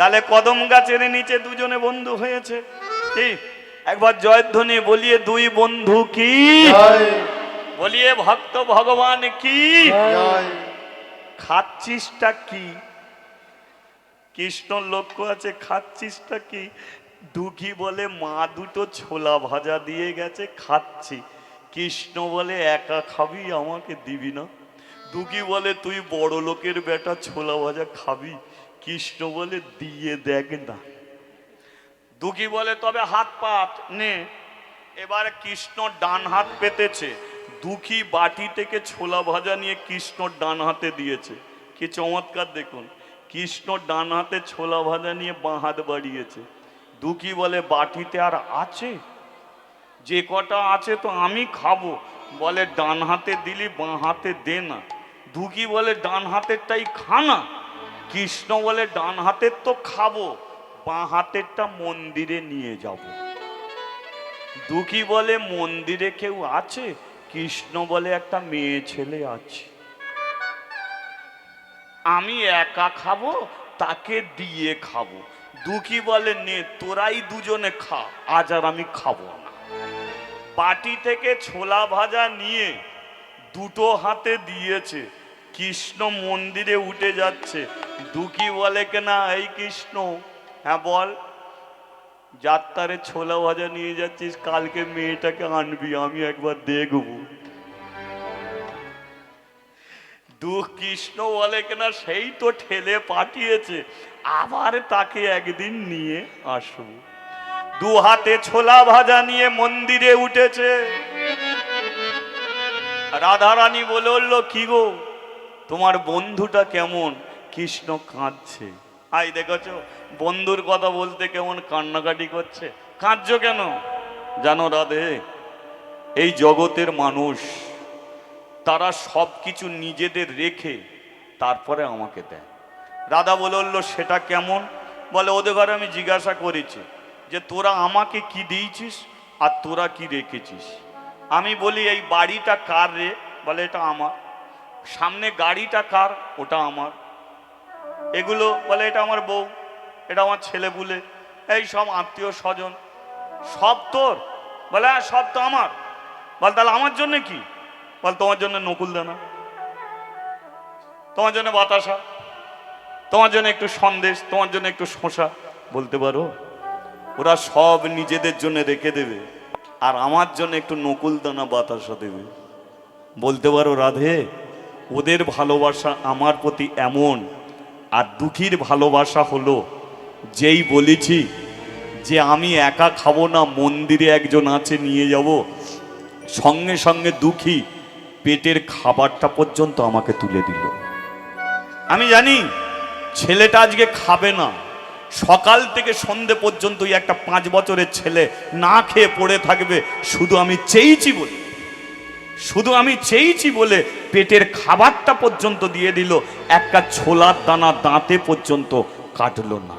তাহলে কদম গাছের নিচে দুজনে বন্ধু হয়েছে। কি একবার জয়ধ্বনি বলিয়ে দুই বন্ধু কি, বলিয়ে ভক্ত ভগবান কি। খাচ্ছিসটা কি? কৃষ্ণ লক্ষ্য আছে, খাচ্ছিসটা কি? দুঃখী বলে মা দুটো ছোলা ভাজা দিয়ে গেছে, খাচ্ছি। কৃষ্ণ বলে একা খাবি, আমাকে দিবি না? দুঃখী বলে তুই বড় লোকের বেটা, ছোলা ভাজা খাবি? কৃষ্ণ বলে দিয়ে দেখ না। দুঃখী বলে তবে হাত পাত নে। এবার কৃষ্ণ ডান হাত পেতেছে, দুঃখী বাটি থেকে ছোলা ভাজা নিয়ে কৃষ্ণ ডান হাতে দিয়েছে। কি চমৎকার দেখুন, কৃষ্ণ ডান হাতে ছোলা ভাজা নিয়ে বাঁ হাত বাড়িয়েছে। দুঃখী বলে বাটিতে আর আছে? যে কটা আছে তো আমি খাবো। বলে ডান হাতে দিলি বাঁ হাতে দে না। দুঃখী বলে ডান হাতেরটাই খা না। কৃষ্ণ বলে ডান হাতের তো খাবো, বাঁ হাতেরটা মন্দিরে নিয়ে যাব। দুঃখী বলে মন্দিরে কেউ আছে? কৃষ্ণ বলে একটা মেয়ে ছেলে আছে। আমি একা খাবো, তাকে দিয়ে খাবো। দুঃখী বলে নে তোরাই দুজনে খা, আজ আর আমি খাবো না। বাটি থেকে ছোলা ভাজা নিয়ে দুটো হাতে দিয়েছে। কৃষ্ণ মন্দিরে উঠে যাচ্ছে। দুঃখী বলে কেনা এই কৃষ্ণ, হ্যাঁ বল, যাত্রারে ছোলা ভাজা নিয়ে যাচ্ছিস, কালকে মেয়েটাকে আনবি, আমি একবার দেখব। কৃষ্ণ বলে কেনা সেই তো ঠেলে পাঠিয়েছে, আবার তাকে একদিন নিয়ে আসবো। দু হাতে ছোলা ভাজা নিয়ে মন্দিরে উঠেছে। রাধারানী বলল কি গো তোমার বন্ধুটা কেমন? কৃষ্ণ কাঁদছে। আই দেখেছ বন্ধুর কথা বলতে কেমন কান্নাকাটি করছে। কাঁদছো কেন? জানো রাধে, এই জগতের মানুষ তারা সব কিছু নিজেদের রেখে তারপরে আমাকে দেয়। রাধা বলল সেটা কেমন? বলে ওদের ঘরে আমি জিজ্ঞাসা করেছি যে তোরা আমাকে কি দিয়েছিস আর তোরা কি রেখেছিস। আমি বলি এই বাড়িটা কার রে? বলে এটা আমার। সামনে গাড়িটা কার? ওটা আমার। এগুলো? বলে এটা আমার বউ, এটা আমার ছেলে বুলে, এই সব আত্মীয় স্বজন সব তোর? বলে হ্যাঁ সব তো আমার। বল তাহলে আমার জন্য কি? বল তোমার জন্য নকুল দানা, তোমার জন্য বাতাসা, তোমার জন্য একটু সন্দেশ, তোমার জন্য একটু শসা। বলতে পারো ওরা সব নিজেদের জন্য রেখে দেবে আর আমার জন্য একটু নকুল দানা বাতাসা দেবে? বলতে পারো রাধে ওদের ভালোবাসা আমার প্রতি এমন। আর দুঃখীর ভালোবাসা হলো যেই বলেছি যে আমি একা খাবো না, মন্দিরে একজন আছে নিয়ে যাব, সঙ্গে সঙ্গে দুঃখী পেটের খাবারটা পর্যন্ত আমাকে তুলে দিল। আমি জানি ছেলেটা আজকে খাবে না, সকাল থেকে সন্ধে পর্যন্ত একটা 5 বছরের ছেলে না খেয়ে পড়ে থাকবে। শুধু আমি চেয়েছি বলে পেটের খাবারটা পর্যন্ত দিয়ে দিল, একটা ছোলার দানা দাঁতে পর্যন্ত কাটলো না।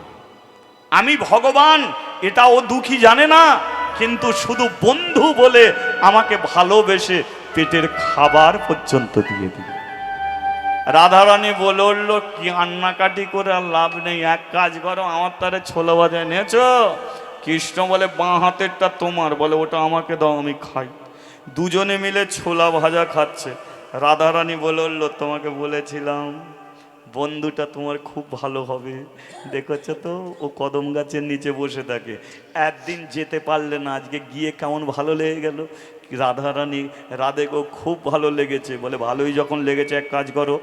আমি ভগবান এটা ও দুঃখী জানে না, কিন্তু শুধু বন্ধু বলে আমাকে ভালোবেসে পেটের খাবার পর্যন্ত দিয়ে দিল। রাধারানী বলল কি কান্নাকাটি করে আর লাভ নেই, এক কাজ করো আমার তারে ছোলা ভাজা এনেছ। কৃষ্ণ বলে বাঁ হাতেরটা তোমার, বলে ওটা আমাকে দাও আমি খাই। দুজনে মিলে ছোলা ভাজা খাচ্ছে। রাধারানী বলল তোমাকে বলেছিলাম বন্ধুটা তোমার খুব ভালো হবে। দেখেছ তো ও কদম গাছের নিচে বসে থাকে, একদিন যেতে পারলে না, আজকে গিয়ে কেমন ভালো লেগে গেল। রাধেকেও খুব ভালো লেগেছে। বলে ভালোই যখন লেগেছে এক কাজ করো,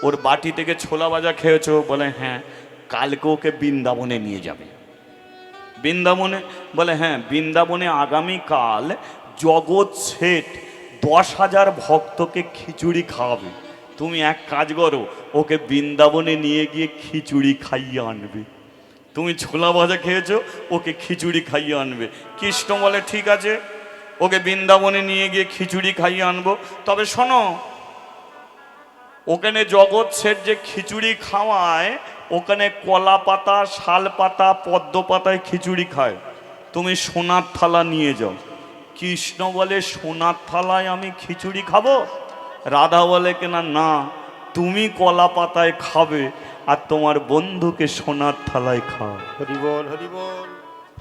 ওর বাটি থেকে ছোলা ভাজা খেয়েছো? বলে হ্যাঁ। কালকে ওকে বৃন্দাবনে নিয়ে যাবে। বৃন্দাবনে? বলে হ্যাঁ বৃন্দাবনে আগামীকাল জগৎ শেঠ 10,000 ভক্তকে খিচুড়ি খাওয়াবে। তুমি এক কাজ করো, ওকে বৃন্দাবনে নিয়ে গিয়ে খিচুড়ি খাইয়ে আনবে। তুমি ছোলা ভাজা খেয়েছো, ওকে খিচুড়ি খাইয়ে আনবে। কৃষ্ণ বলে ঠিক আছে, ওকে বৃন্দাবনে নিয়ে গিয়ে খিচুড়ি খাইয়ে আনবো। তবে শোনো, ওখানে জগৎ শেঠ যে খিচুড়ি খাওয়ায়, ওখানে কলা পাতা, শাল পাতা, পদ্ম পাতায় খিচুড়ি খায়। তুমি সোনার থালা নিয়ে যাও। কৃষ্ণ বলে সোনার থালায় আমি খিচুড়ি খাবো? রাধা বলে কিনা না, তুমি কলা পাতায় খাবে আর তোমার বন্ধুকে সোনার থালায় খাও। হরি বল, হরি বল।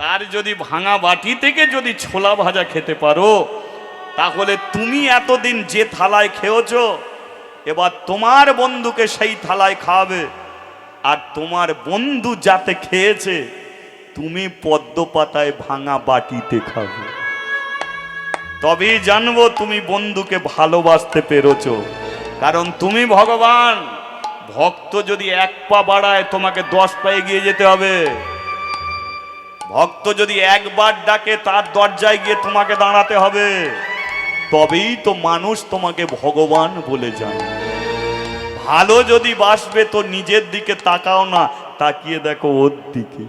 তার যদি ভাঙা বাটি থেকে যদি ছোলা ভাজা খেতে পারো, তাহলে তুমি এতদিন যে থালায় খেয়েছো, এবার তোমার বন্ধুকে সেই থালায় খাওয়াবে। আর তোমার বন্ধু যাতে খেয়েছে, তুমি পদ্ম পাতায় ভাঙা বাটিতে খাবে। তবেই জানবো তুমি বন্ধুকে ভালোবাসতে পেরেছো। কারণ তুমি ভগবান, ভক্ত যদি এক পা বাড়ায় তোমাকে 10 পা এগিয়ে যেতে হবে। ভক্ত যদি একবার ডাকে তার দরজায় গিয়ে তোমাকে দাঁড়াতে হবে। তবেই তো মানুষ তোমাকে ভগবান বলে জানে। ভালো যদি বাসবে তো নিজের দিকে তাকাও না, তাকিয়ে দেখো ওর দিকে,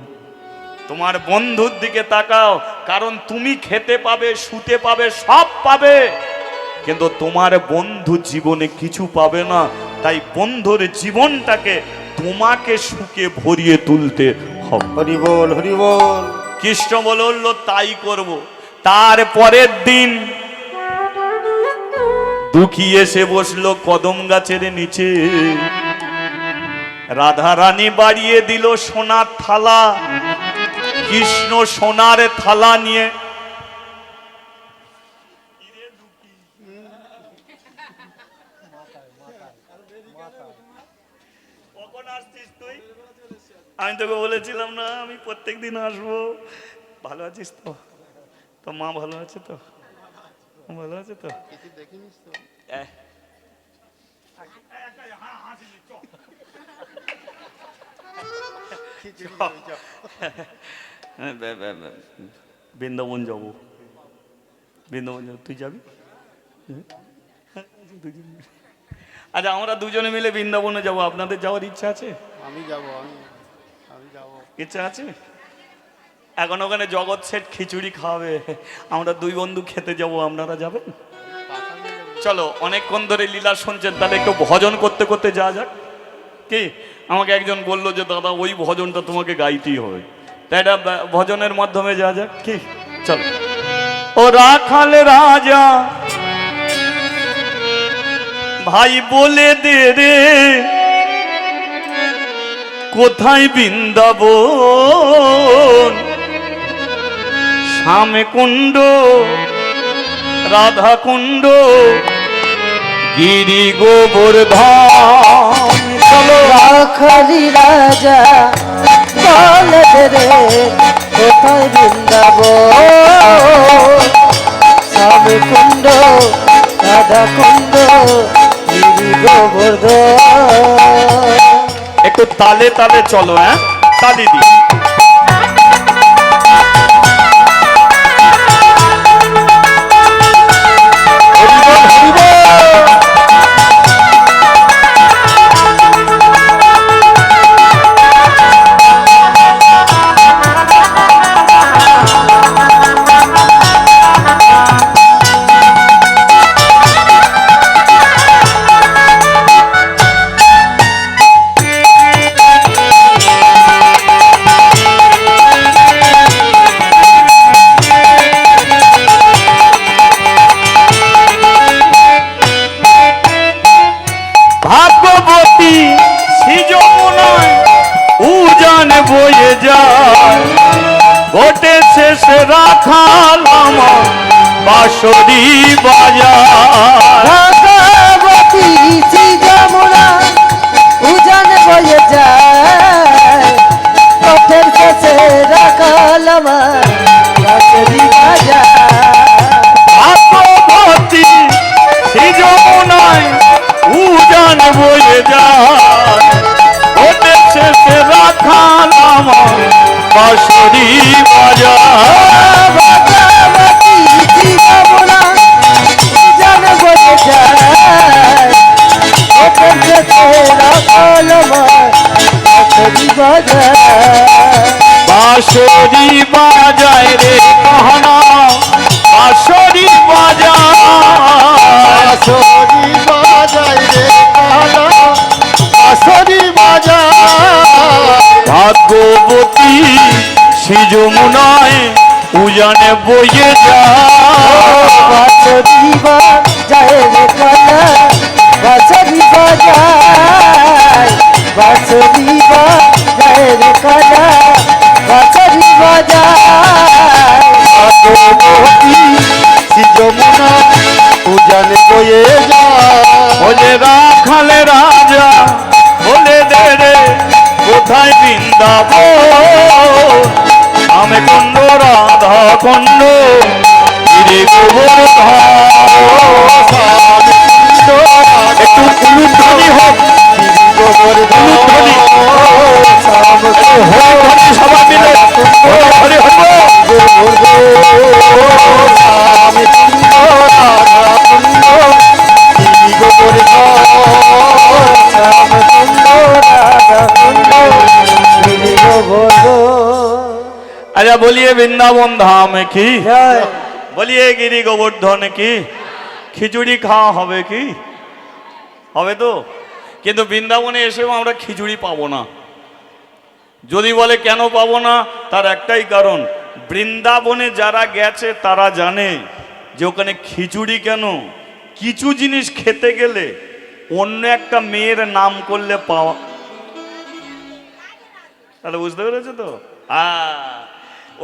তোমার বন্ধুর দিকে তাকাও। কারণ তুমি খেতে পাবে, শুতে পাবে, সব পাবে, কিন্তু তোমার বন্ধু জীবনে কিছু পাবে না। তাই বন্ধুর জীবনটাকে তোমাকে সুখে ভরিয়ে তুলতে হবে। হরি বল, হরি বল। কৃষ্ণ বলল তাই করব। তারপরের দিন দুঃখী এসে বসলো কদম গাছের নিচে। রাধা রানী বাড়িয়ে দিল সোনার থালা। কৃষ্ণ সোনার থালা নিয়ে কখন আসছিস তুই? আমি তোকে বলেছিলাম না আমি প্রত্যেকদিন আসবো। ভালো আছিস তো? তো মা ভালো আছে তো? ভালো আছে তো? দেখিনিস তো? বৃন্দাবন যাবো, বৃন্দাবন যাবো। তুই যাবি? আচ্ছা, আমরা দুজনে মিলে বৃন্দাবনে যাবো। আপনাদের যাওয়ার ইচ্ছা আছে? আমি যাব, আমি যাব। ইচ্ছা আছে? এখন ওখানে জগৎ সেট খিচুড়ি খাওয়াবে, আমরা দুই বন্ধু খেতে যাব। আপনারা যাবেন? চলো, অনেকক্ষণ ধরে লীলা শুনছেন, তাহলে একটু ভজন করতে করতে যাওয়া যাক। কি আমাকে একজন বললো যে দাদা ওই ভজনটা তোমাকে গাইতেই হবে, তাই এটা ভজনের মাধ্যমে যাওয়া যাক। কি চলো। ও রাখাল রাজা ভাই বলে দে রে, কোথায় বৃন্দাবন? শ্যামে কুণ্ড, রাধা কুণ্ড, গিরি গোবর্ধন। চলো রাখালি রাজা বলে রে, কোথায় বৃন্দাবন? শ্যামে কুণ্ড, রাধা কুণ্ড, গিরি গোবর্ধন। একটু তালে তালে চলো। হ্যাঁ, তালি দি। বয়ে যায় ঘটে শেষে রাখাল আমার বাঁশরি বাজার। ভগবতী শ্রী যমুনা উজান বয়ে যায়, পথের শেষে রাখাল আমার বাঁশরি বাজার। ভগবতী শ্রী যমুনায় উজান বয়ে যায় ঘটে শেষে রাখাল আমার বাঁশরি বাজার। ভগবতী শ্রী যমুনা উজান বয়ে যায়, পথের শেষে রাখাল আমার বাঁশরি বাজার। বাঁশরি বাজায় রে কহনা, বাঁশরি বাজায়, বাঁশরি বাজায় রে কালা, বাঁশরি বাজায়। ভাগ্যবতী শ্রী যমুনায় উজানে বয়ে যায়। বাঁশরি বাজায় রে কালা, বাঁশরি বাজায়, বাঁশরি বৃন্দাবন আমি কুণ্ড রাধা কুণ্ড গিরি গোবর্ধন। একটু উলুধ্বনি হোক, উলুধ্বনি হরিধ্বনি সবাই মিলে হরি হরি আচ্ছা বলিয়ে বৃন্দাবন ধাম কি, বলিয়ে গিরি গোবর্ধন কি, খিচুড়ি খাওয়া হবে কি, হবে তো? কিন্তু বৃন্দাবনে এসেও আমরা খিচুড়ি পাবো না। যদি বলে কেন পাবো না, তার একটাই কারণ, বৃন্দাবনে যারা গেছে তারা জানে যে ওখানে খিচুড়ি কেন, কিছু জিনিস খেতে গেলে অন্য একটা মেয়ের নাম করলে পাওয়া, তাহলে বুঝতে পেরেছো তো?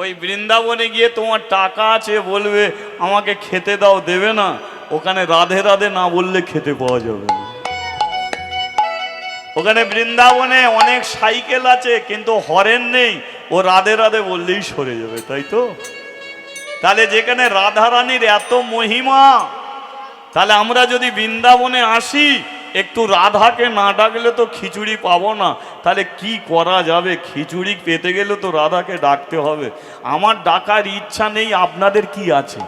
ওই বৃন্দাবনে গিয়ে তোমার টাকা আছে বলবে আমাকে খেতে দাও, দেবে না। ওখানে রাধে রাধে না বললে খেতে পাওয়া যাবে না। ওখানে বৃন্দাবনে অনেক সাইকেল আছে কিন্তু হরেন নেই, ও রাধে রাধে বললেই সরে যাবে, তাই তো? তাহলে যেখানে রাধারানীর এত মহিমা, তাহলে আমরা যদি বৃন্দাবনে আসি একটু রাধাকে না ডাকলে তো খিচুড়ি পাবো না। তাহলে কি করা যাবে? খিচুড়ি পেতে গেলে তো রাধাকে ডাকতে হবে। আমার ডাকার ইচ্ছা নেই, আপনাদের কি আছে?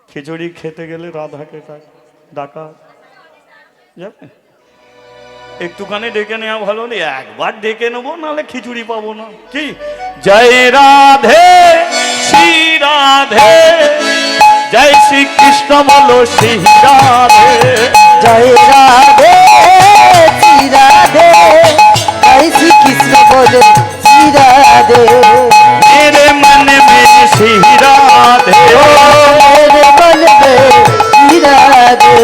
খিচুড়ি খেতে গেলে রাধাকে ডাকা যাবে? একটুখানি ডেকে নেওয়া ভালো নেই, একবার ডেকে নেবো, নাহলে খিচুড়ি পাবো না। কি জয় রাধে শ্রী রাধে, জয় শ্রী কৃষ্ণ বলো শ্রী রাধে, জয় রাধে শ্রী রাধে, জয় শ্রী কৃষ্ণ বলে শ্রী রাধে। मेरे मन में श्री राधे, मेरे मन में श्री राधे,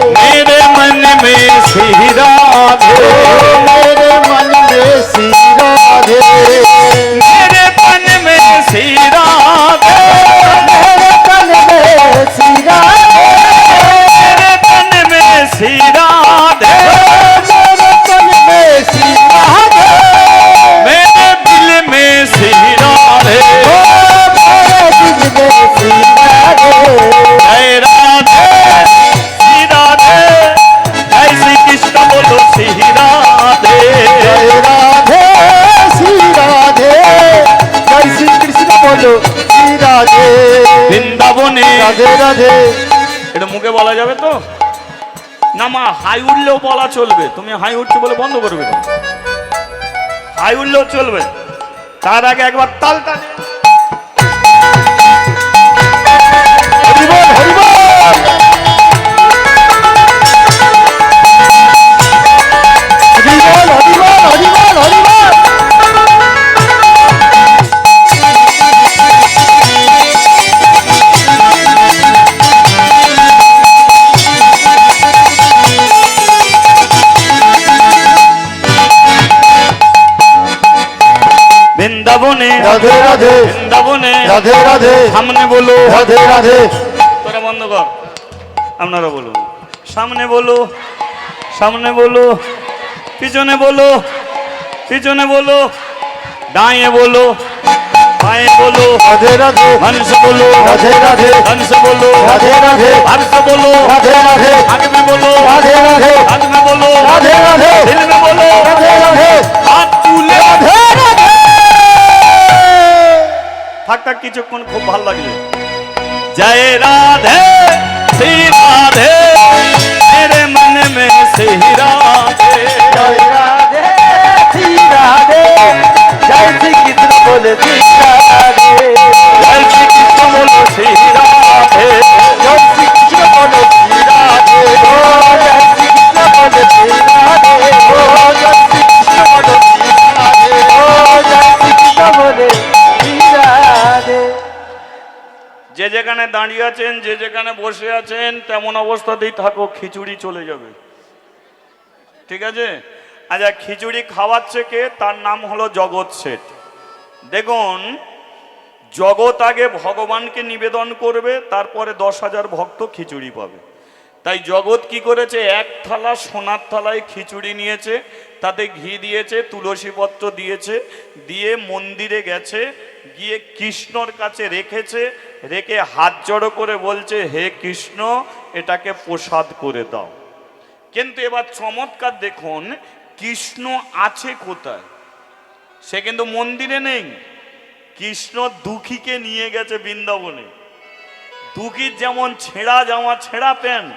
मेरे मन में श्री राधे, मेरे मन में श्री राधे, मेरे मन में श्री राधे, मेरे मन में श्री राधे, मेरे मन में श्री राधे, मेरे मन में श्री राधे, मेरे दिल में श्री राधे, मेरे दिल में श्री राधे। जय राधे श्री राधे, जय श्री कृष्ण बोलो श्री राधे, जय राधे श्री राधे, जय श्री कृष्ण बोलो श्री राधे, বৃন্দাবনে राधे राधे। এটা মুখে বলা যাবে তো না? মা হাই উঠলেও বলা চলবে, তুমি হাই উঠছো বলে বন্ধ করবে না, হাই উঠলেও চলবে। তার আগে একবার তালটা দে। हरि बोल हरि बोल, हरि बोल हरि बोल हरि बोल हरि बोल। বৃন্দাবনে राधे राधे, বৃন্দাবনে राधे राधे, সামনে বলো, राधे राधे। তোরা বন্ধ কর, আপনারা বলুন। সামনে বলো, সামনে বলো, পিছনে বলো, পিছনে বলো, ডায়ে বলো, বায়ে বলো, राधे राधे, हंस बोलो, राधे राधे, हंस बोलो, राधे राधे, हर्ष बोलो, राधे राधे, आगे में बोलो, राधे राधे, हाथ में बोलो, राधे राधे, दिल में बोलो, राधे राधे, हाथ তুলে राधे राधे। থাক থাক কিছুক্ষণ খুব ভালো লাগছে। जय राधे श्री राधे, मेरे मन में श्री राधे, जय राधे श्री राधे, जय श्री कृष्ण बोले श्री राधे, जय श्री कृष्ण बोलो श्री राधे, जय श्री कृष्ण बोले श्री राधे, ओ जय श्री कृष्ण बोले श्री राधे, ओ जय श्री कृष्ण बोले श्री राधे, ओ जय श्री कृष्ण बोले श्री राधे। যে যেখানে দাঁড়িয়ে আছেন, যে যেখানে বসে আছেন, তেমন অবস্থাতেই থাকো, খিচুড়ি চলে যাবে, ঠিক আছে? আচ্ছা, খিচুড়ি খাওয়াচ্ছে কে? তার নাম হলো জগৎ শেঠ। দেখুন, জগৎ আগে ভগবানকে নিবেদন করবে, তারপরে 10,000 ভক্ত খিচুড়ি পাবে। তাই জগৎ কি করেছে, এক থালা সোনার থালায় খিচুড়ি নিয়েছে, তাতে ঘি দিয়েছে, তুলসী পত্র দিয়েছে, দিয়ে মন্দিরে গেছে, গিয়ে কৃষ্ণর কাছে রেখেছে, রেখে হাত জড়ো করে বলছে, হে কৃষ্ণ এটাকে প্রসাদ করে দাও। কিন্তু এবার চমৎকার দেখুন, কৃষ্ণ আছে কোথায়? সে কিন্তু মন্দিরে নেই। কৃষ্ণ দুঃখীকে নিয়ে গেছে বৃন্দাবনে। দুঃখীর যেমন ছেঁড়া জামা ছেঁড়া প্যান্ট,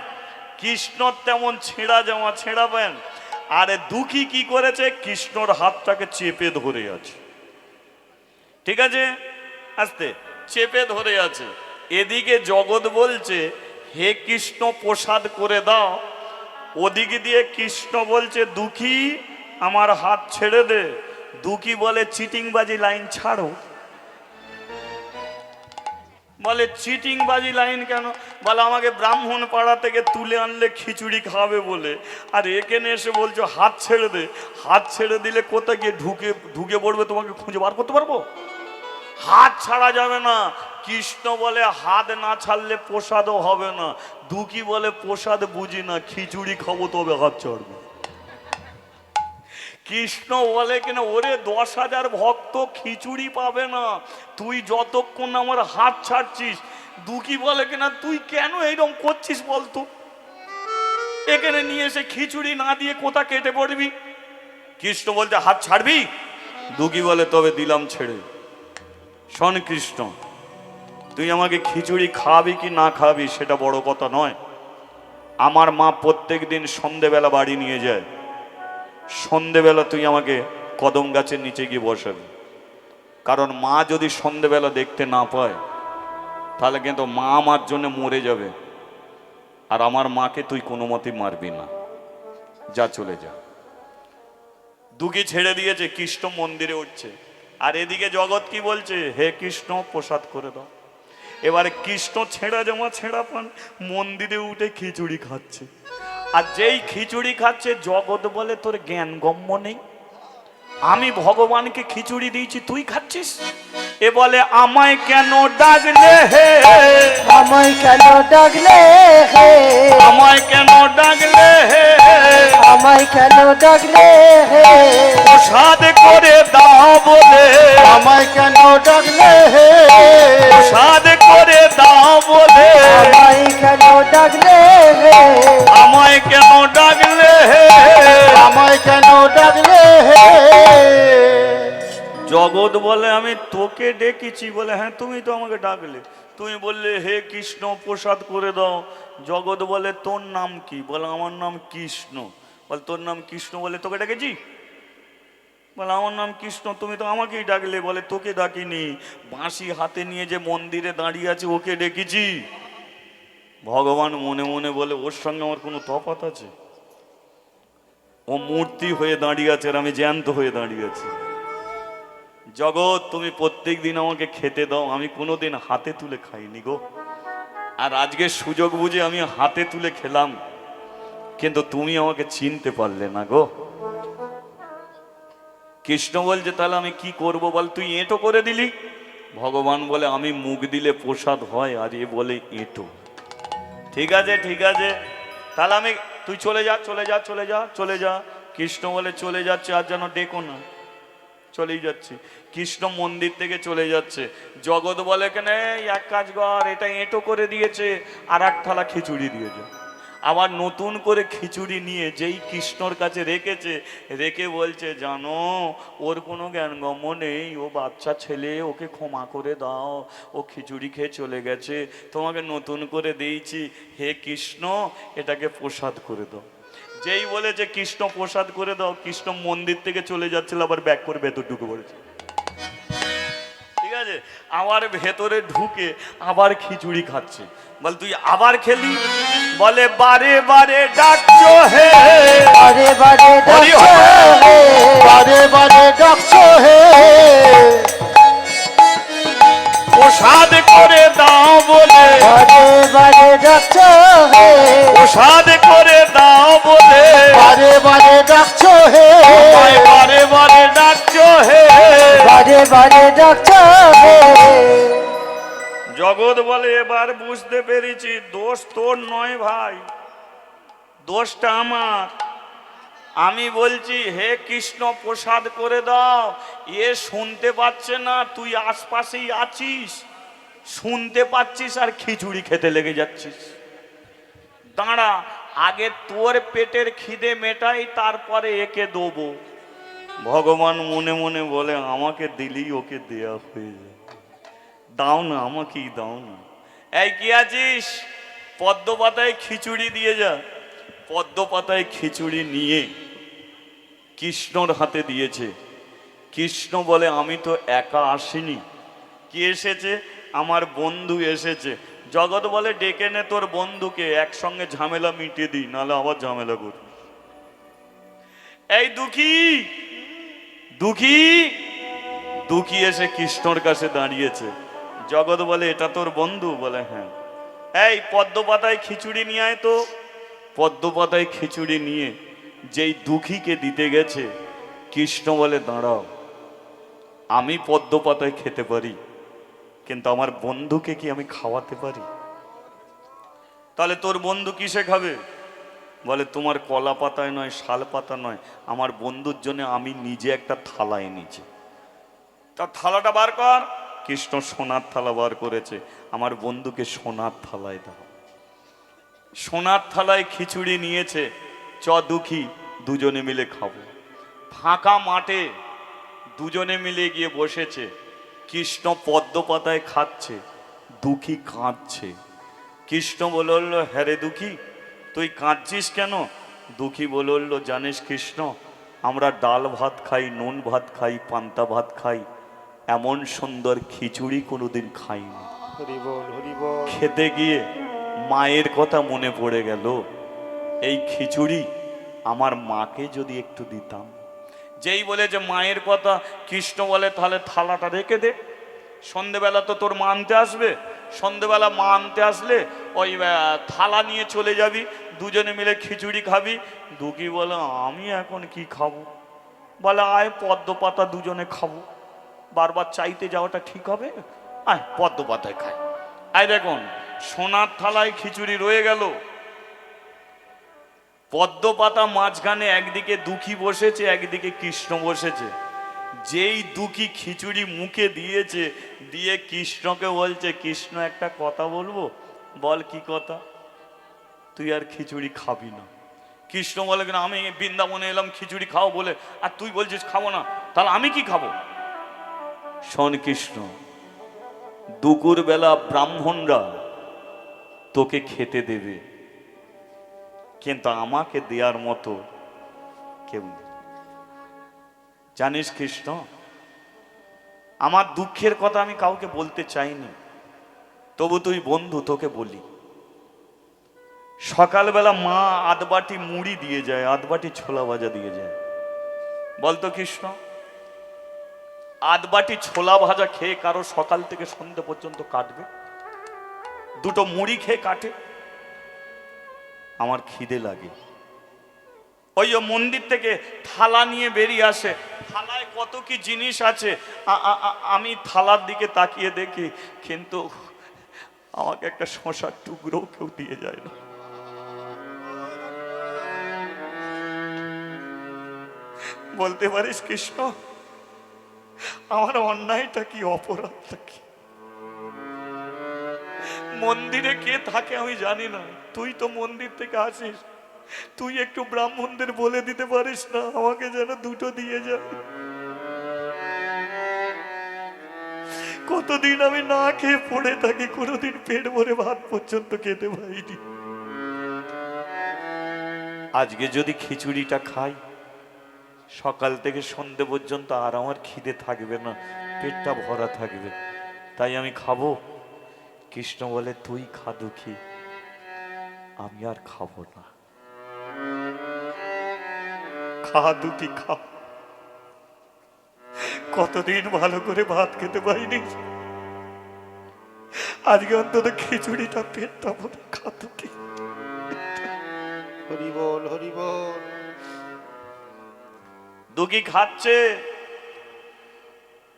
কৃষ্ণর তেমন ছেঁড়া জামা ছেঁড়া প্যান্ট। আর দুঃখী কি করেছে, কৃষ্ণর হাতটাকে চেপে ধরে আছে। ঠিক আছে, আস্তে চেপে ধরে আছে। এদিকে জগৎ বলছে, হে কৃষ্ণ প্রসাদ করে দাও। ওদিকে দিয়ে কৃষ্ণ বলছে, দুঃখী আমার হাত ছেড়ে দে। দুঃখী বলে, চিটিংবাজি লাইন ছাড়ো। বলে চিটিংবাজি লাইন কেন? বলে আমাকে ব্রাহ্মণ পাড়া থেকে তুলে আনলে খিচুড়ি খাবে বলে, আর এখানে এসে বলছো হাত ছেড়ে দে। হাত ছেড়ে দিলে কোথায় গিয়ে ঢুকে পড়বে, তোমাকে খুঁজে বার করতে পারবো? হাত ছাড়া যাবে না। কৃষ্ণ বলে, হাত না ছাড়লে প্রসাদও হবে না। দুঃখী বলে, প্রসাদ বুঝি না, খিচুড়ি খাবো তবে হাত ছাড়বে। কৃষ্ণ বলে কিনা, ওরে 10,000 ভক্ত খিচুড়ি পাবে না, তুই যতক্ষণ আমার হাত ছাড়ছিস। দুঃখী বলে কিনা, তুই কেন এইরকম করছিস বলতো? এখানে নিয়ে এসে খিচুড়ি না দিয়ে কোথা কেটে পড়বি। কৃষ্ণ বলতে, হাত ছাড়বি? দুঃখী বলে, তবে দিলাম ছেড়ে। শোন কৃষ্ণ, তুই আমাকে খিচুড়ি খাবি কি না খাবি সেটা বড় কথা নয়। আমার মা প্রত্যেক দিন সন্ধেবেলা বাড়ি নিয়ে যায়। সন্ধেবেলা তুই আমাকে কদম গাছের নিচে গিয়ে বসাবি, কারণ মা যদি সন্ধেবেলা দেখতে না পায় তাহলে কিন্তু মা আমার জন্য মরে যাবে, আর আমার মাকে তুই কোনো মতেই মারবি না। যা, চলে যা। দুঃখী ছেড়ে দিয়েছে, কৃষ্ণ মন্দিরে উঠছে। আর এদিকে জগৎ কি বলছে, হে কৃষ্ণ প্রসাদ করে দাও। এবারে কৃষ্ণ ছেঁড়া জামা ছেঁড়া পান মন্দিরে উঠে খিচুড়ি খাচ্ছে। আর যেই খিচুড়ি খাচ্ছে, জগৎ বলে, তোর জ্ঞান গম্য নেই, আমি ভগবানকে খিচুড়ি দিয়েছি, তুই খাচ্ছিস। এ বলে, আমায় কেন ডাকলে হে, আমায় কেন ডাকলে হে, আমায় কেন ডাকলে হে, আমায় কেন ডাকলে হে, প্রসাদ করে দাও বলে, আমায় কেন ডাকলে হে, প্রসাদ করে দাও বলে, আমায় কেন ডাকলে হে, আমায় কেন ডাকলে হে। আমায় কেন ডাকলে হে। জগৎ বলে, আমি তোকে ডেকেছি। বলে, হ্যাঁ তুমি তো আমাকে ডাকলে, তুমি বললে হে কৃষ্ণ প্রসাদ করে দাও। জগৎ বলে, তোর নাম কি? বলে, আমার নাম কৃষ্ণ। বলে, তোর নাম কৃষ্ণ বলে তোকে ডেকেছি? বলে, আমার নাম কৃষ্ণ, তুমি তো আমাকেই ডাকলে। বলে, তোকে ডাকিনি, বাঁশি হাতে নিয়ে যে মন্দিরে দাঁড়িয়ে আছে ওকে ডেকেছি। ভগবান মনে মনে বলে, ওর সঙ্গে আমার কোনো তফাৎ আছে? ও মূর্তি হয়ে দাঁড়িয়ে আছে আর আমি জ্যান্ত হয়ে দাঁড়িয়ে আছি। জগৎ, তুমি প্রত্যেক দিন আমাকে খেতে দাও, আমি কোনোদিন হাতে তুলে খাইনি গো। আর আজকে সুযোগ বুঝে আমি হাতে তুলে খেলাম, কিন্তু তুমি আমাকে চিনতে পারলে না গো। কৃষ্ণ বলছে, তাহলে আমি কি করব বল? তুই এঁটো করে দিলি। ভগবান বলে, আমি মুখ দিলে প্রসাদ হয়, আর এ বলে এঁটো। ঠিক আছে, ঠিক আছে, তাহলে আমি, তুই চলে যা, চলে যা, চলে যা, চলে যা। কৃষ্ণ বলে, চলে যাচ্ছে, আর যেন ডেকো না। চলেই যাচ্ছে। কৃষ্ণ মন্দির থেকে চলে যাচ্ছে। জগৎ বলে, কেন এক কাজ কর, এটা এঁটো করে দিয়েছে, আর এক থালা খিচুড়ি দিয়েছে। আবার নতুন করে খিচুড়ি নিয়ে যেই কৃষ্ণর কাছে রেখেছে, রেখে বলছে, জানো ওর কোনো জ্ঞানগম্য নেই, ও বাচ্চা ছেলে, ওকে ক্ষমা করে দাও, ও খিচুড়ি খেয়ে চলে গেছে, তোমাকে নতুন করে দিয়েছি, হে কৃষ্ণ এটাকে প্রসাদ করে দাও। যেই বলেছে কৃষ্ণ প্রসাদ করে দাও, কৃষ্ণ মন্দির থেকে চলে যাচ্ছিল, আবার ব্যাক করে ভেতর ঢুকে পড়েছে। ঠিক আছে, আবার ভেতরে ঢুকে আবার খিচুড়ি খাচ্ছে। বল, তুই আবার খেলি? বলে, বারে বারে ডাকছো হে, বারে বারে ডাকছো হে, বারে বারে ডাকছো হে, প্রসাদ করে দাও বলে, বারে বারে ডাকছো হে, প্রসাদ করে দাও বলে, বারে বারে ডাকছো হে, আমায় বারে বারে ডাকছো হে। বারে বারে ডাকছো হে। জগৎ বলে, এবার বুঝতে পেরেছি দোষ তোর নয় ভাই, দোষটা আমার। আমি বলছি হে কৃষ্ণ প্রসাদ করে দাও, এ শুনতে পাচ্ছে না, তুই আশপাশেই আছিস, শুনতে পাচ্ছিস আর খিচুড়ি খেতে লেগে যাচ্ছিস। দাঁড়া, আগে তোর পেটের খিদে মেটাই, তারপরে একে দেবো। ভগবান মনে মনে বলে আমাকে দিলেই ওকে দেয়া হয়ে যায়, দাও না, আমাকেই দাও না। এই কি আছিস, পদ্ম পাতায় খিচুড়ি দিয়ে যা। পদ্ম পাতায় খিচুড়ি নিয়ে কৃষ্ণর হাতে দিয়েছে। কৃষ্ণ বলে আমি তো একা আসিনি, কি এসেছে, আমার বন্ধু এসেছে। জগৎ বলে ডেকে নে তোর বন্ধুকে, একসঙ্গে ঝামেলা মিটিয়ে দিই, নাহলে আবার ঝামেলা কর। এই দুঃখী, দুঃখী, দুঃখী এসে কৃষ্ণর কাছে দাঁড়িয়েছে। জগৎ বলে এটা তোর বন্ধু? বলে হ্যাঁ। এই পদ্ম পাতায় খিচুড়ি নিয়ে আয় তো। পদ্ম পাতায় খিচুড়ি নিয়ে যেই দুঃখীকে দিতে গেছে, কৃষ্ণ বলে দাঁড়াও, আমি পদ্ম পাতায় খেতে পারি, কিন্তু আমার বন্ধুকে কি আমি খাওয়াতে পারি? তাহলে তোর বন্ধু কিসে খাবে? বলে তোমার কলা পাতায় নয়, শাল পাতা নয়, আমার বন্ধুর জন্য আমি নিজে একটা থালা এনেছি। তা থালাটা বার কর। কৃষ্ণ সোনার থালা বার করেছে, আমার বন্ধুকে সোনার থালায় দাও। সোনার থালায় খিচুড়ি নিয়েছে। চ দুঃখী, দুজনে মিলে খাবো। ফাঁকা মাঠে দুজনে মিলে গিয়ে বসেছে। কৃষ্ণ পদ্ম পাতায় খাচ্ছে, দুঃখী কাঁদছে। কৃষ্ণ বলল হ্যাঁ রে দুঃখী, তুই কাঁদছিস কেন? দুঃখী বলল জানিস কৃষ্ণ, আমরা ডাল ভাত খাই, নুন ভাত খাই, পান্তা ভাত খাই, এমন সুন্দর খিচুড়ি কোনোদিন খাইনি। হরি বল, হরি বল। খেতে গিয়ে মায়ের কথা মনে পড়ে গেল, এই খিচুড়ি আমার মাকে যদি একটু দিতাম। যেই বলে যে মায়ের কথা, কৃষ্ণ বলে তাহলে থালাটা রেখে দে, সন্ধেবেলা তো তোর মা আনতে আসবে, সন্ধেবেলা মা আনতে আসলে ওই থালা নিয়ে চলে যাবি, দুজনে মিলে খিচুড়ি খাবি। দুঃখী বলে আমি এখন কি খাবো? বলে আয় পদ্ম পাতা দুজনে খাবো, বারবার চাইতে যাওয়াটা ঠিক হবে? আয় পদ্ম পাতায় খাই। আয় দেখুন, সোনার থালায় খিচুড়ি রয়ে গেল, পদ্ম পাতা মাঝখানে একদিকে দুঃখী বসেছে, একদিকে কৃষ্ণ বসেছে। যেই দুঃখী খিচুড়ি মুখে দিয়েছে, দিয়ে কৃষ্ণকে বলছে কৃষ্ণ একটা কথা বলবো। বল কি কথা? তুই আর খিচুড়ি খাবি না। কৃষ্ণ বলে কিনা আমি বৃন্দাবনে এলাম খিচুড়ি খাও বলে, আর তুই বলছিস খাবো না, তাহলে আমি কি খাবো? শোন কৃষ্ণ, দুপুর বেলা ব্রাহ্মণরা তোকে খেতে দেবে, কিন্তু আমাকে দেওয়ার মতো কেউ নেই। জানিস কৃষ্ণ, আমার দুঃখের কথা আমি কাউকে বলতে চাইনি, তবু তুই বন্ধু, তোকে বলি। সকালবেলা মা আধবাটি মুড়ি দিয়ে যায়, আধবাটি ছোলা ভাজা দিয়ে যায়। বলতো কৃষ্ণ, আধবাটি ছোলা ভাজা খেয়ে কারো সকাল থেকে সন্ধ্যে পর্যন্ত কাটবে? দুটো মুড়ি খেয়ে কাটে? আমার খিদে লাগে। ওই মন্দির থেকে থালা নিয়ে বেরিয়ে আসে, থালায় কত কি জিনিস আছে, আমি থালার দিকে তাকিয়ে দেখি, কিন্তু আমাকে একটা শশার টুকরো কেউ দিয়ে যায় না। বলতে পারিস কৃষ্ণ, আমার অন্যায়টা কি, অপরাধটা কি? মন্দিরে কে থাকে আমি জানি না, তুই তো মন্দির থেকে আসিস, তুই একটু ব্রাহ্মণদের বলে দিতে পারিস না আমাকে যেন দুটো দিয়ে যায়? কতদিন আমি না খেয়ে পড়ে থাকি, কোনোদিন পেট ভরে ভাত পর্যন্ত খেতে পারিনি। আজকে যদি খিচুড়িটা খাই, সকাল থেকে সন্ধে পর্যন্ত আর আমার খিদে থাকবে না, পেটটা ভরা থাকবে, তাই আমি খাবো। কৃষ্ণ বলে তুই খা দুঃখী, আমি আর খাবো না। খা দুঃখী খা, কতদিন ভালো করে ভাত খেতে পাইনি, আজকে অন্তত খিচুড়িটা পেটটা ভরে খা দুঃখী। হরি বল, হরি বল। দুঃখী খাচ্ছে,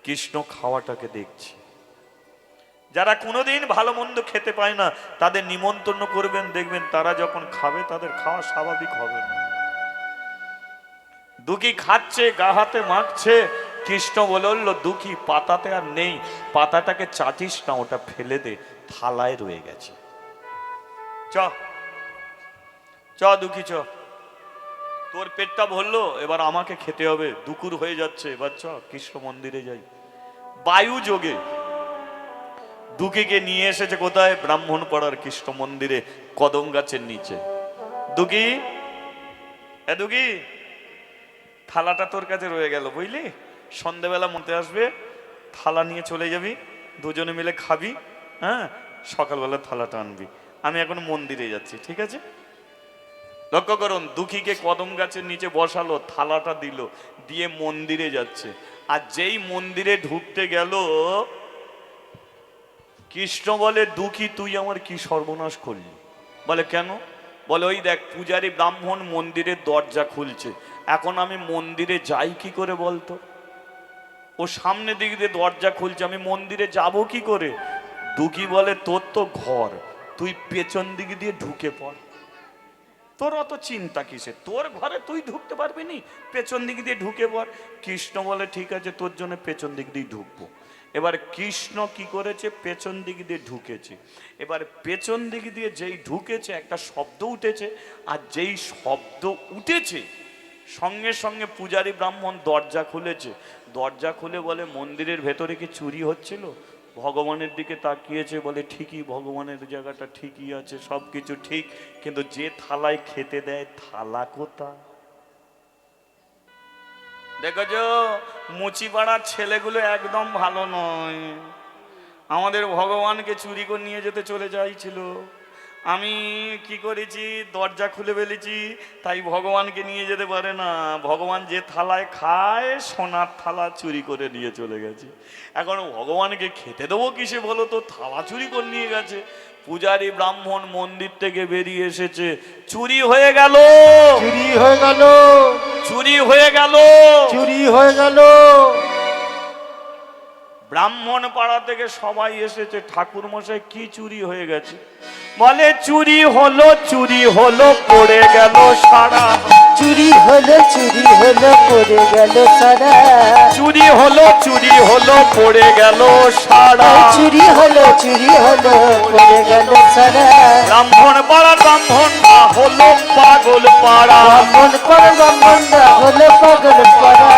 কৃষ্ণ খাওয়াটাকে দেখছে। যারা কোনোদিন ভালো মন্দ খেতে পায় না তাদের নিমন্ত্রণ করবেন, দেখবেন তারা যখন খাবে তাদের খাওয়া স্বাভাবিক হবে না। দুঃখী খাচ্ছে, গা হাতে মাখছে, কৃষ্ণ বলল দুঃখী পাতাতে আর নেই, পাতাটাকে চাটিস না, ওটা ফেলে দে, থালায় রয়ে গেছে। চ চ দুঃখী চ, তোর পেটটা ভরলো, এবার আমাকে খেতে হবে, দুপুর হয়ে যাচ্ছে, এবার চ কৃষ্ণ মন্দিরে যাই। বায়ু যোগে দুঃখীকে নিয়ে এসেছে কোথায়? ব্রাহ্মণ পাড়ার কৃষ্ণ মন্দিরে, কদম গাছের নিচে। দুঃখী, এ দুঃখী, থালাটা তোর কাছে রয়ে গেল বুঝলি, সন্ধেবেলা মতে আসবে, থালা নিয়ে চলে যাবি, দুজনে মিলে খাবি, হ্যাঁ, সকালবেলা থালাটা আনবি, আমি এখন মন্দিরে যাচ্ছি, ঠিক আছে? লক্ষ্য করুন, দুঃখীকে কদম গাছের নিচে বসালো, থালাটা দিল, দিয়ে মন্দিরে যাচ্ছে। আর যেই মন্দিরে ঢুকতে গেল, কৃষ্ণ বলে দুঃখী তুই আমার কি সর্বনাশ করলি? বলে কেন? বলে ওই দেখ পূজারী ব্রাহ্মণ মন্দিরের দরজা খুলছে, এখন আমি মন্দিরে যাই কি করে বলতো? ও সামনে দিক দিয়ে দরজা খুলছে, আমি মন্দিরে যাব কি করে? দুঃখী বলে তোর তো ঘর, তুই পেছন দিক দিয়ে ঢুকে পড়, তোর অত চিন্তা কিসে, তোর ঘরে তুই ঢুকতে পারবি নি, পেছন দিক দিয়ে ঢুকে পড়। কৃষ্ণ বলে ঠিক আছে, তোর জন্য পেছন দিক দিয়ে ঢুকবো। এবার কৃষ্ণ কি করেছে? পেছন দিক দিয়ে ঢুকেছে। এবার পেছন দিক দিয়ে যেই ঢুকেছে একটা শব্দ উঠেছে, আর যেই শব্দ উঠেছে সঙ্গে সঙ্গে পূজারী ব্রাহ্মণ দরজা খুলেছে। দরজা খুলে বলে মন্দিরের ভেতরে কি চুরি হচ্ছিল? ভগবানের দিকে তাকিয়েছে, বলে ঠিকই, ভগবানের জায়গাটা ঠিকই আছে, সব কিছু ঠিক, কিন্তু যে থালায় খেতে দেয় থালা কোথায়? দেখেছ, মুচিপাড়ার ছেলেগুলো একদম ভালো নয়, আমাদের ভগবানকে চুরি করে নিয়ে যেতে চলে যাইছিল। আমি কি করেছি, দরজা খুলে ফেলেছি, তাই ভগবানকে নিয়ে যেতে পারে না। ভগবান যে থালায় খায় সোনার থালা চুরি করে নিয়ে চলে গেছে। এখন ভগবানকে খেতে দেবো কিসে বলো তো, থালা চুরি করে নিয়ে গেছে। পূজারী ব্রাহ্মণ মন্দির থেকে বেরিয়ে এসেছে, চুরি হয়ে গেল, চুরি হয়ে গেল, চুরি হয়ে গেল, চুরি হয়ে গেল। ব্রাহ্মণ পাড়া থেকে সবাই এসেছে, ঠাকুর মশাই কি চুরি হয়ে গেছে? বলে চুরি হলো, চুরি হলো, পড়ে গেল সারা, চুরি হলো, চুরি হলো, পড়ে গেল সারা, চুরি হলো, চুরি হলো, পড়ে গেল সারা, চুরি হলো, চুরি হলো, পড়ে গেল সারা। ব্রাহ্মণ পাড়া ব্রাহ্মণরা হলো পাগল পাড়া, ব্রাহ্মণ পাড়া ব্রাহ্মণরা হলো পাগল পাড়া।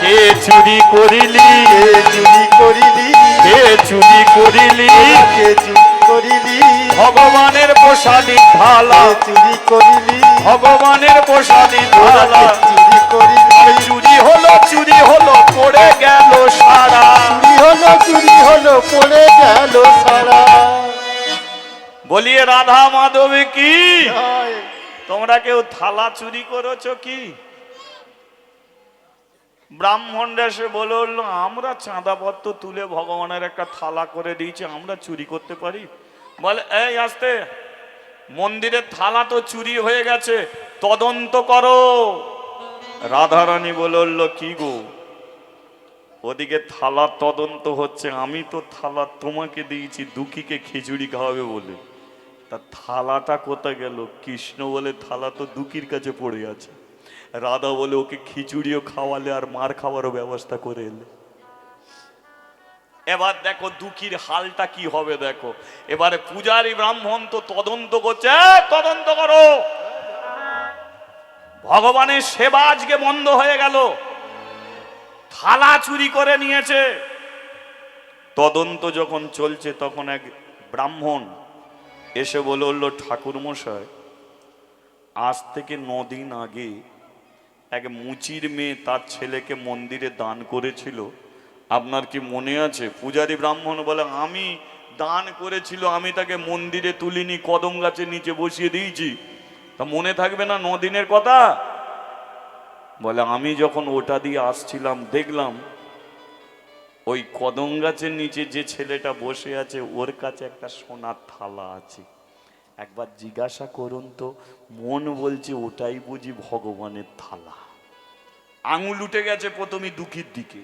কে চুরি করিলি, কে চুরি করিলি, কে চুরি করিলি, কে চুরি করিলি, ভগবানের প্রসাদী থালা, কে চুরি করিলি, ভগবানের প্রসাদী থালা, কে চুরি করিলি, চুরি হলো, চুরি হলো, পড়ে গেল সারা। চুরি হলো, চুরি হলো, পড়ে গেল সারা। বলিয়ে রাধা মাধবী কি? জয়। তোমরা কেউ থালা চুরি করেছো কি? ব্রাহ্মণরা এসে বলল আমরা চাঁদাপত্র তুলে ভগবানের একটা থালা করে দিয়েছি, আমরা চুরি করতে পারি? বলে এই আসতে, মন্দিরের থালা তো চুরি হয়ে গেছে, তদন্ত করো। রাধারানী বলল কি গো, ওদিকে থালা তদন্ত হচ্ছে, আমি তো থালা তোমাকে দিয়েছি দুঃখীকে খিচুড়ি খাওয়াবে বলে, তা থালাটা কোথায় গেল? কৃষ্ণ বলে থালা তো দুঃখীর কাছে পড়ে আছে। রাধা বলে ওকে খিচুড়িও খাওয়ালে আর মার খাওয়ারও ব্যবস্থা করে এলে। এবার দেখো দুঃখীর হালটা কি হবে দেখো। এবারে পূজারী ব্রাহ্মণ তো তদন্ত করছে, তদন্ত করো, ভগবানের সেবা আজকে বন্ধ হয়ে গেল, থালা চুরি করে নিয়েছে। তদন্ত যখন চলছে তখন এক ব্রাহ্মণ এসে বলল ঠাকুর মশাই, আজ থেকে 9 দিন আগে এক মুচির মেয়ে তার ছেলেকে মন্দিরে দান করেছিল, আপনার কি মনে আছে? পূজারী ব্রাহ্মণ বলে আমি দান করেছিল, আমি তাকে মন্দিরে তুলিনি, কদম গাছের নিচে বসিয়ে দিয়েছি, তা মনে থাকবে না 9 দিনের কথা? বলে আমি যখন ওটা দিয়ে আসছিলাম দেখলাম ওই কদম গাছের নিচে যে ছেলেটা বসে আছে ওর কাছে একটা সোনার থালা আছে, একবার জিজ্ঞাসা করুন তো, মন বলছে ওটাই বুঝি ভগবানের থালা। আঙুল উঠে গেছে প্রথমে দুঃখীর দিকে,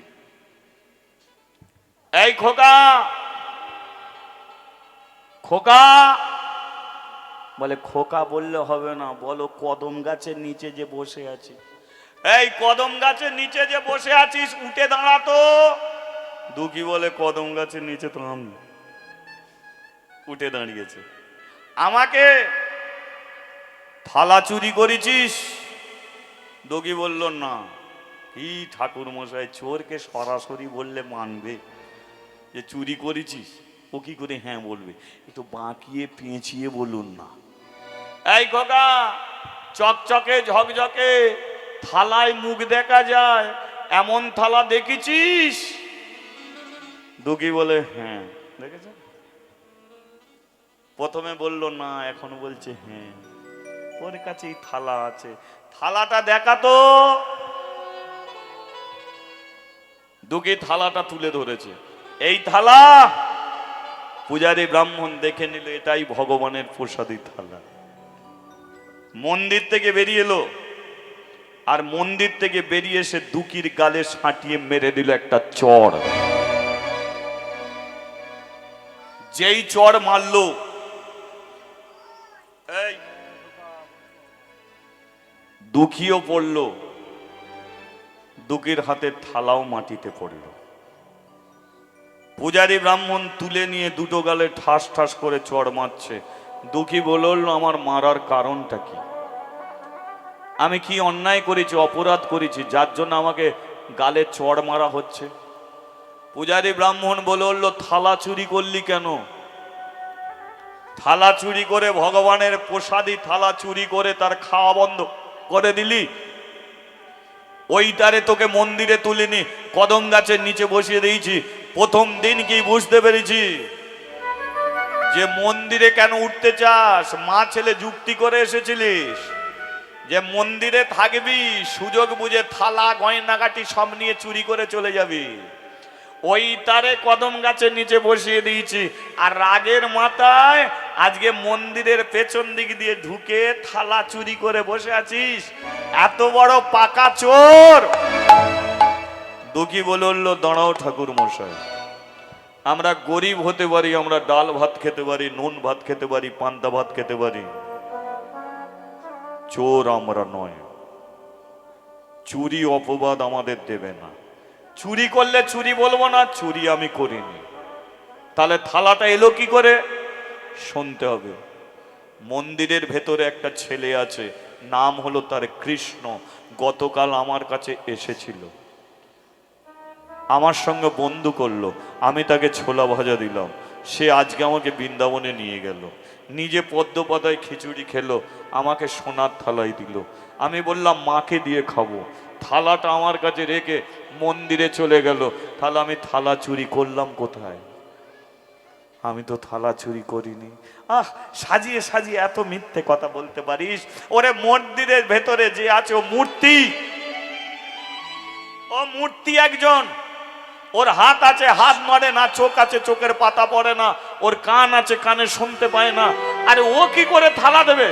এই খোকা খোকা, বলে খোকা বললে হবে না, বলো কদম গাছের নিচে যে বসে আছি। এই কদম গাছের নিচে যে বসে আছিস উঠে দাঁড়াতো। দুঃখী বলে কদম গাছের নিচে তো আমি। উঠে দাঁড়িয়েছে। আমাকে থালা চুরি করেছিস? দুঃখী বলল না। কি ঠাকুর মশাই, চোরকে সরাসরি বললে মানবে যে চুরি করেছিস? ও কি করে হ্যাঁ বলবে? একটু বাঁকিয়ে পেঁচিয়ে বলুন না। এই খোকা, চকচকে ঝকঝকে থালায় মুখ দেখা যায়, এমন থালা দেখেছিস? দুঃখী বলে হ্যাঁ দেখেছ। প্রথমে বলল না, এখন বলছে হ্যাঁ, ওর কাছেই থালা আছে। থালাটা দেখাতো। দুঃখী থালাটা তুলে ধরেছে। এই থালা। পূজারী ব্রাহ্মণ দেখে নিল এটাই ভগবানের প্রসাদী থালা। মন্দির থেকে বেরিয়ে এলো, আর মন্দির থেকে বেরিয়ে এসে দুঃখীর গালে সাঁটিয়ে মেরে দিল একটা চড়। যেই চড় মারলো, এই দুঃখীও পড়লো, দুঃখীর হাতে থালাও মাটিতে পড়ল। পূজারী ব্রাহ্মণ তুলে নিয়ে দুটো গালে ঠাস ঠাস করে চড় মারছে। দুঃখী বলল, আমার মারার কারণটা কি? আমি কি অন্যায় করেছি, অপরাধ করেছি যার জন্য আমাকে গালে চড় মারা হচ্ছে? পূজারী ব্রাহ্মণ বলল, থালা চুরি করলি কেন? থালা চুরি করে ভগবানের প্রসাদী থালা চুরি করে তার খাওয়া বন্ধ করে দিলি। ওইটারে তোকে মন্দিরে তুলিনি, কদম গাছের নিচে বসিয়ে দিয়েছি। প্রথম দিন কি বুঝতে পেরেছি যে মন্দিরে কেন উঠতে চাস? মা ছেলে যুক্তি করে এসেছিলিস যে মন্দিরে থাকবি, সুযোগ বুঝে থালা গয়নাগাটি সব নিয়ে চুরি করে চলে যাবি। ওই তারে কদম গাছের নিচে বসিয়ে দিয়েছি, আর রাগের মাথায় আজকে মন্দিরের পেছন দিক দিয়ে ঢুকে থালা চুরি করে বসে আছিস। এত বড় পাকা চোর। দুঃখী বলল, দাঁড়াও ঠাকুর মশাই, আমরা গরিব হতে পারি, আমরা ডাল ভাত খেতে পারি, নুন ভাত খেতে পারি, পান্তা ভাত খেতে পারি, চোর আমরা নয়। চুরি অপবাদ আমাদের দেবে না। চুরি করলে চুরি বলবো না, চুরি আমি করিনি। তাহলে থালাটা এলো কি করে? শুনতে হবে। মন্দিরের ভেতরে একটা ছেলে আছে, নাম হলো তার কৃষ্ণ। গতকাল আমার কাছে এসেছিল, আমার সঙ্গে বন্ধু করলো, আমি তাকে ছোলা ভাজা দিলাম। সে আজকে আমাকে বৃন্দাবনে নিয়ে গেল, নিজে পদ্ম পাতায় খিচুড়ি খেলো, আমাকে সোনার থালাই দিল। আমি বললাম মাকে দিয়ে খাবো, থালাটা আমার কাছে রেখে মন্দিরে চলে গেল। তাহলে আমি থালা চুরি করলাম কোথায়? আমি তো থালা চুরি করিনি। সাজিয়ে সাজিয়ে এত মিথ্যে কথা বলতে পারিস? ওরে মন্দিরের ভেতরে যে আছে ও মূর্তি, ও মূর্তি একজন। ওর হাত আছে, হাত নড়ে না, চোখ আছে, চোখের পাতা পড়ে না, ওর কান আছে, কানে শুনতে পায় না। আরে ও কি করে থালা দেবে?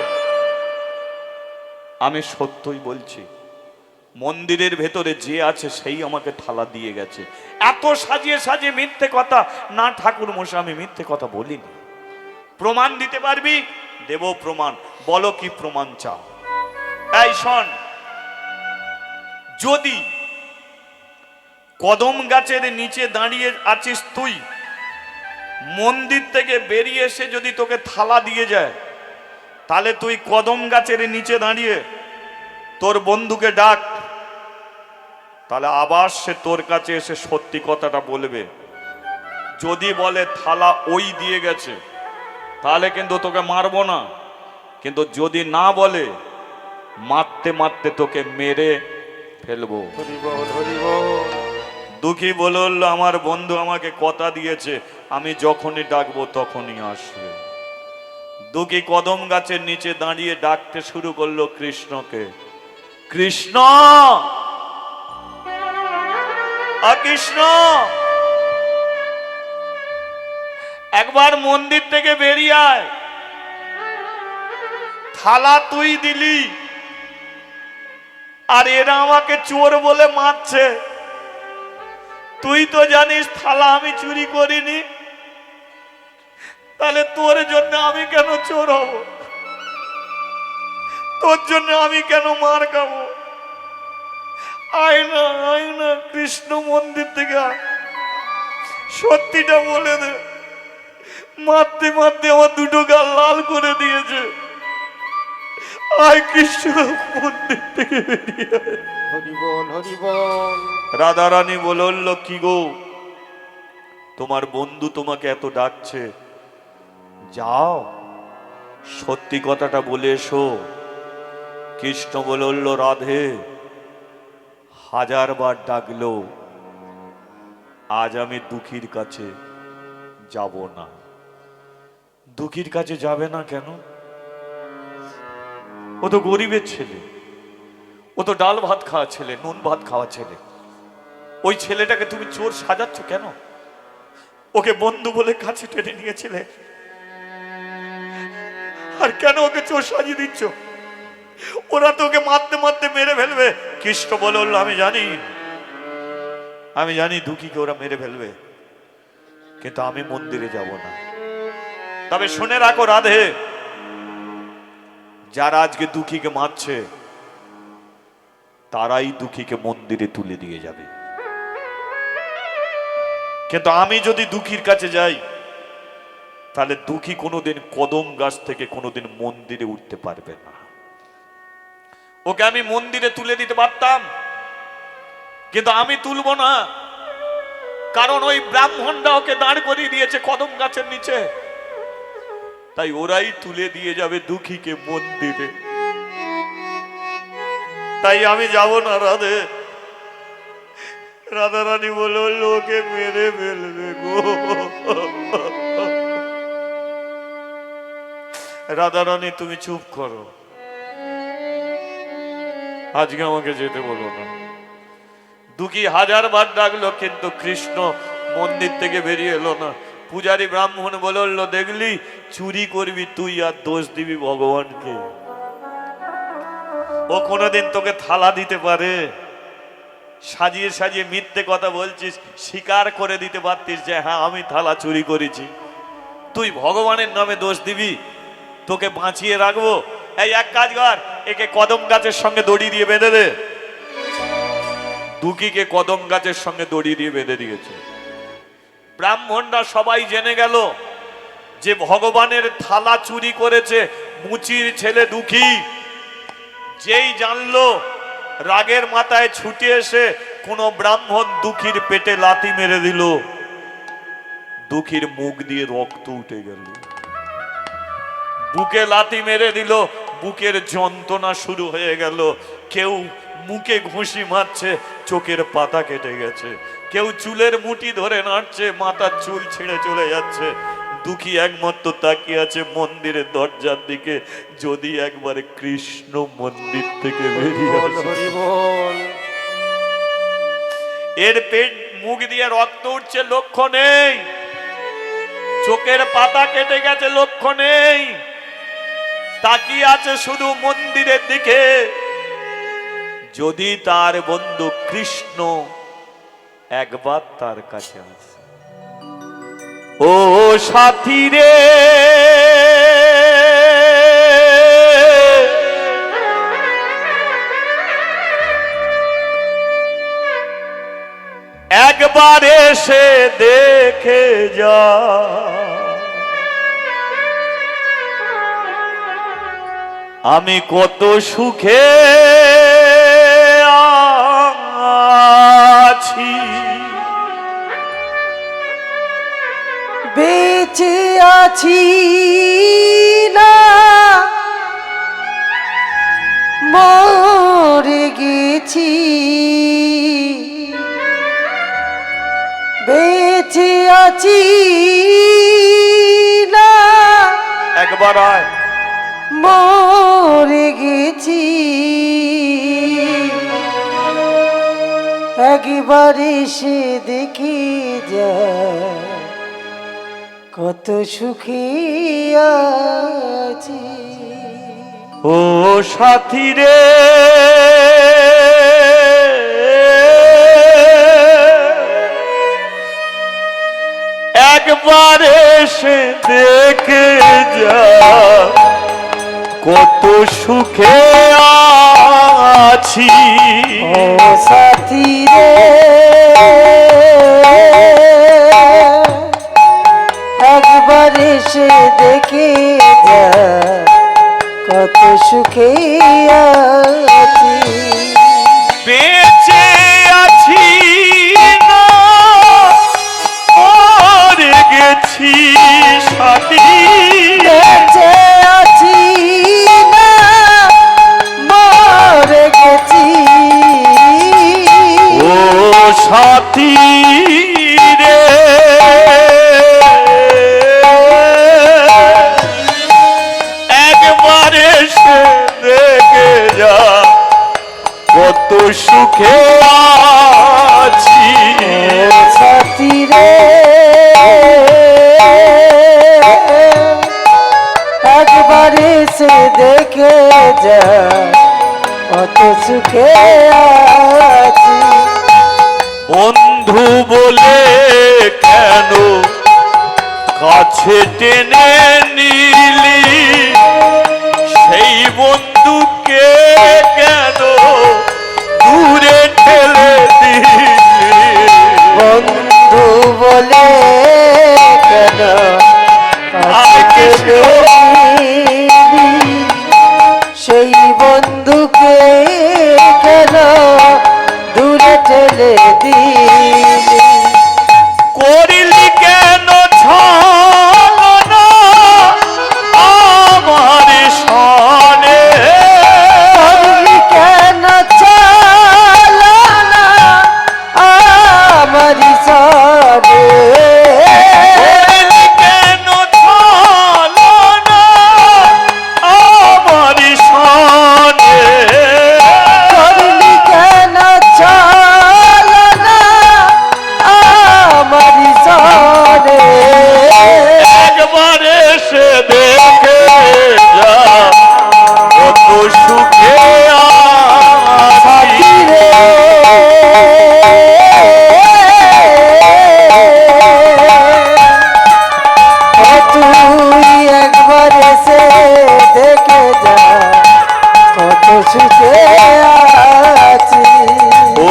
আমি সত্যই বলছি, মন্দিরের ভেতরে যে আছে সেই আমাকে থালা দিয়ে গেছে। এত সাজিয়ে সাজিয়ে মিথ্যে কথা না ঠাকুর মশাই, আমি মিথ্যে কথা বলিনি। প্রমাণ দিতে পারবি? দেব প্রমাণ। বলো কি প্রমাণ চাও? এই শোন, যদি কদম গাছের নিচে দাঁড়িয়ে আছিস তুই, মন্দির থেকে বেরিয়ে এসে যদি তোকে থালা দিয়ে যায়, তাহলে তুই কদম গাছের নিচে দাঁড়িয়ে তোর বন্ধুকে ডাক, তাহলে আবার সে তোর কাছে এসে সত্যি কথাটা বলবে। যদি বলে থালা ওই দিয়ে গেছে, তাহলে কিন্তু তোকে মারবো না। কিন্তু যদি না বলে, মারতে মারতে তোকে মেরে ফেলবো। দুঃখী বলল, আমার বন্ধু আমাকে কথা দিয়েছে, আমি যখনই ডাকবো তখনই আসবে। দুঃখী কদম গাছের নিচে দাঁড়িয়ে ডাকতে শুরু করলো কৃষ্ণকে। কৃষ্ণ, কৃষ্ণ, একবার মন্দির থেকে বেরিয়ে আয়। থালা তুই দিলি, আর এরা আমাকে চোর বলে মারছে। তুই তো জানিস থালা আমি চুরি করিনি, তাহলে তোর জন্য আমি কেন চোর হব? তোর জন্য আমি কেন মার খাবো? আয় না কৃষ্ণ মন্দির থেকে আয়, সত্যিটা বলে দে। মারতে মারতে আমার দুটো গাল লাল করে দিয়েছে। আয় কৃষ্ণ মন্দির থেকে বেরিয়ে আয়। হরি বল হরি বল। রাধারানী বলল, কি গো, তোমার বন্ধু তোমাকে এত ডাকছে, যাও সত্যি কথাটা বলে এসো। কৃষ্ণ বলল, রাধে 1000 বার ডাকলো, আজ আমি দুঃখীর কাছে যাব না। দুঃখীর কাছে যাবে না কেন? ও তো গরিবের ছেলে, ও তো ডাল ভাত খাওয়া ছেলে, নুন ভাত খাওয়া ছেলে। ওই ছেলেটাকে তুমি চোর সাজাচ্ছ কেন? ওকে বন্ধু বলে কাছে টেনে নিয়েছিলে, আর কেন ওকে চোর সাজিয়ে দিচ্ছ? ওরা তো ওকে মারতে মারতে মেরে ফেলবে। কৃষ্ণ বলল, আমি জানি দুঃখীকে ওরা মেরে ফেলবে, কিন্তু আমি মন্দিরে যাব না। তবে শুনে রাখো রাধে, যারা আজকে দুঃখীকে মারছে তারাই দুঃখীকে মন্দিরে তুলে দিয়ে যাবে। কিন্তু আমি যদি দুঃখীর কাছে যাই, তাহলে দুঃখী কোনোদিন কদম গাছ থেকে কোনোদিন মন্দিরে উঠতে পারবে না। ওকে আমি মন্দিরে তুলে দিতে পারতাম, কিন্তু আমি তুলব না, কারণ ওই ব্রাহ্মণরা ওকে দাঁড় করিয়ে দিয়েছে কদম গাছের নিচে। তাই ওরাই তুলে দিয়ে যাবে দুঃখীকে মন্দিরে। তাই আমি যাব না রাধে। রাধারানী বলল, ওকে মেরে ফেলবে গো। রাধারানী তুমি চুপ করো, আজকে আমাকে যেতে বলো না। দুঃখী 1000 বার ডাকলো, কিন্তু কৃষ্ণ মন্দির থেকে বেরিয়ে এলো না। পূজারী ব্রাহ্মণ বলল, দেখলি চুরি করবি তুই আর দোষ দিবি ভগবানকে। ও কোনোদিন তোকে থালা দিতে পারে? সাজিয়ে সাজিয়ে মিথ্যে কথা বলছিস, স্বীকার করে দিতে পারতিস যে হ্যাঁ আমি থালা চুরি করেছি। তুই ভগবানের নামে দোষ দিবি, তোকে বাঁচিয়ে রাখবো। এই এক কাজ কর, একে কদম গাছের সঙ্গে দড়ি দিয়ে বেঁধে দে। দুঃখীকে কদম গাছের সঙ্গে দড়ি দিয়ে বেঁধে দিয়েছে। ব্রাহ্মণরা সবাই জেনে গেল যে ভগবানের থালা চুরি করেছে মুচির ছেলে দুঃখী। যেই জানলো, রাগের মাথায় ছুটে এসে কোন ব্রাহ্মণ দুঃখীর পেটে লাথি মেরে দিল। দুঃখীর মুখ দিয়ে রক্ত উঠে গেল। বুকে লাথি মেরে দিল, বুকের যন্ত্রণা শুরু হয়ে গেল। কেউ মুখে ঘুষি মারছে, চোখের পাতা কেটে গেছে। কেউ চুলের মুঠি ধরে নাড়ছে, মাথার চুল ছিঁড়ে চলে যাচ্ছে। দুঃখী একমাত্র তাকিয়ে আছে মন্দিরের দরজার দিকে, যদি একবারে কৃষ্ণ মন্দির থেকে বেরিয়ে আসে। এর পেট মুখ দিয়ে রক্ত উঠছে, লক্ষ্য নেই। চোখের পাতা কেটে গেছে, লক্ষ্য নেই। তাকিয়ে আছে শুধু মন্দিরের দিকে, যদি তার বন্ধু কৃষ্ণ একবার তার কাছে আসে। ও সাথী রে, একবার এসে দেখে যা, আমি কত সুখে আছি। বেঁচে আছি না মরে গেছি, বেঁচে আছি না একবার আয়, মরে গেছি। একবার এসে দেখে যা, কত সুখী আছি। ও সাথী রে, একবারে এসে দেখে যা কত সুখে আছি। ও সাথী রে একবার এসে দেখে যা কত সুখে আছি। বেঁচে আছি না মরে গেছি সাথী, বেঁচে আছি না মরে গেছি। ও সাথী রে একবার এসে দেখে যা কত সুখে আছি। সাথী রে একবার এসে দেখে যা কত সুখে আছি। বন্ধু বলে কেন কাছে টেনে নিলি, সেই বন্ধুকে কেন দূরে ঠেলে দিলি। বন্ধু বলে কেন কাছে নিলি, সেই বন্ধুকে কেন দূরে ঠেলে দিলি। করিলি কেন ছলনা আমার সনে, করলি কেন চালনা আমার সনে। করিলি কেন ছলনা আমার সনে। করলি কেন চালনা আমার সনে। একবার এসে দেখে যা কত সুখে আছি। রে তুই একবার এসে দেখে যা কত সুখে আছি। ও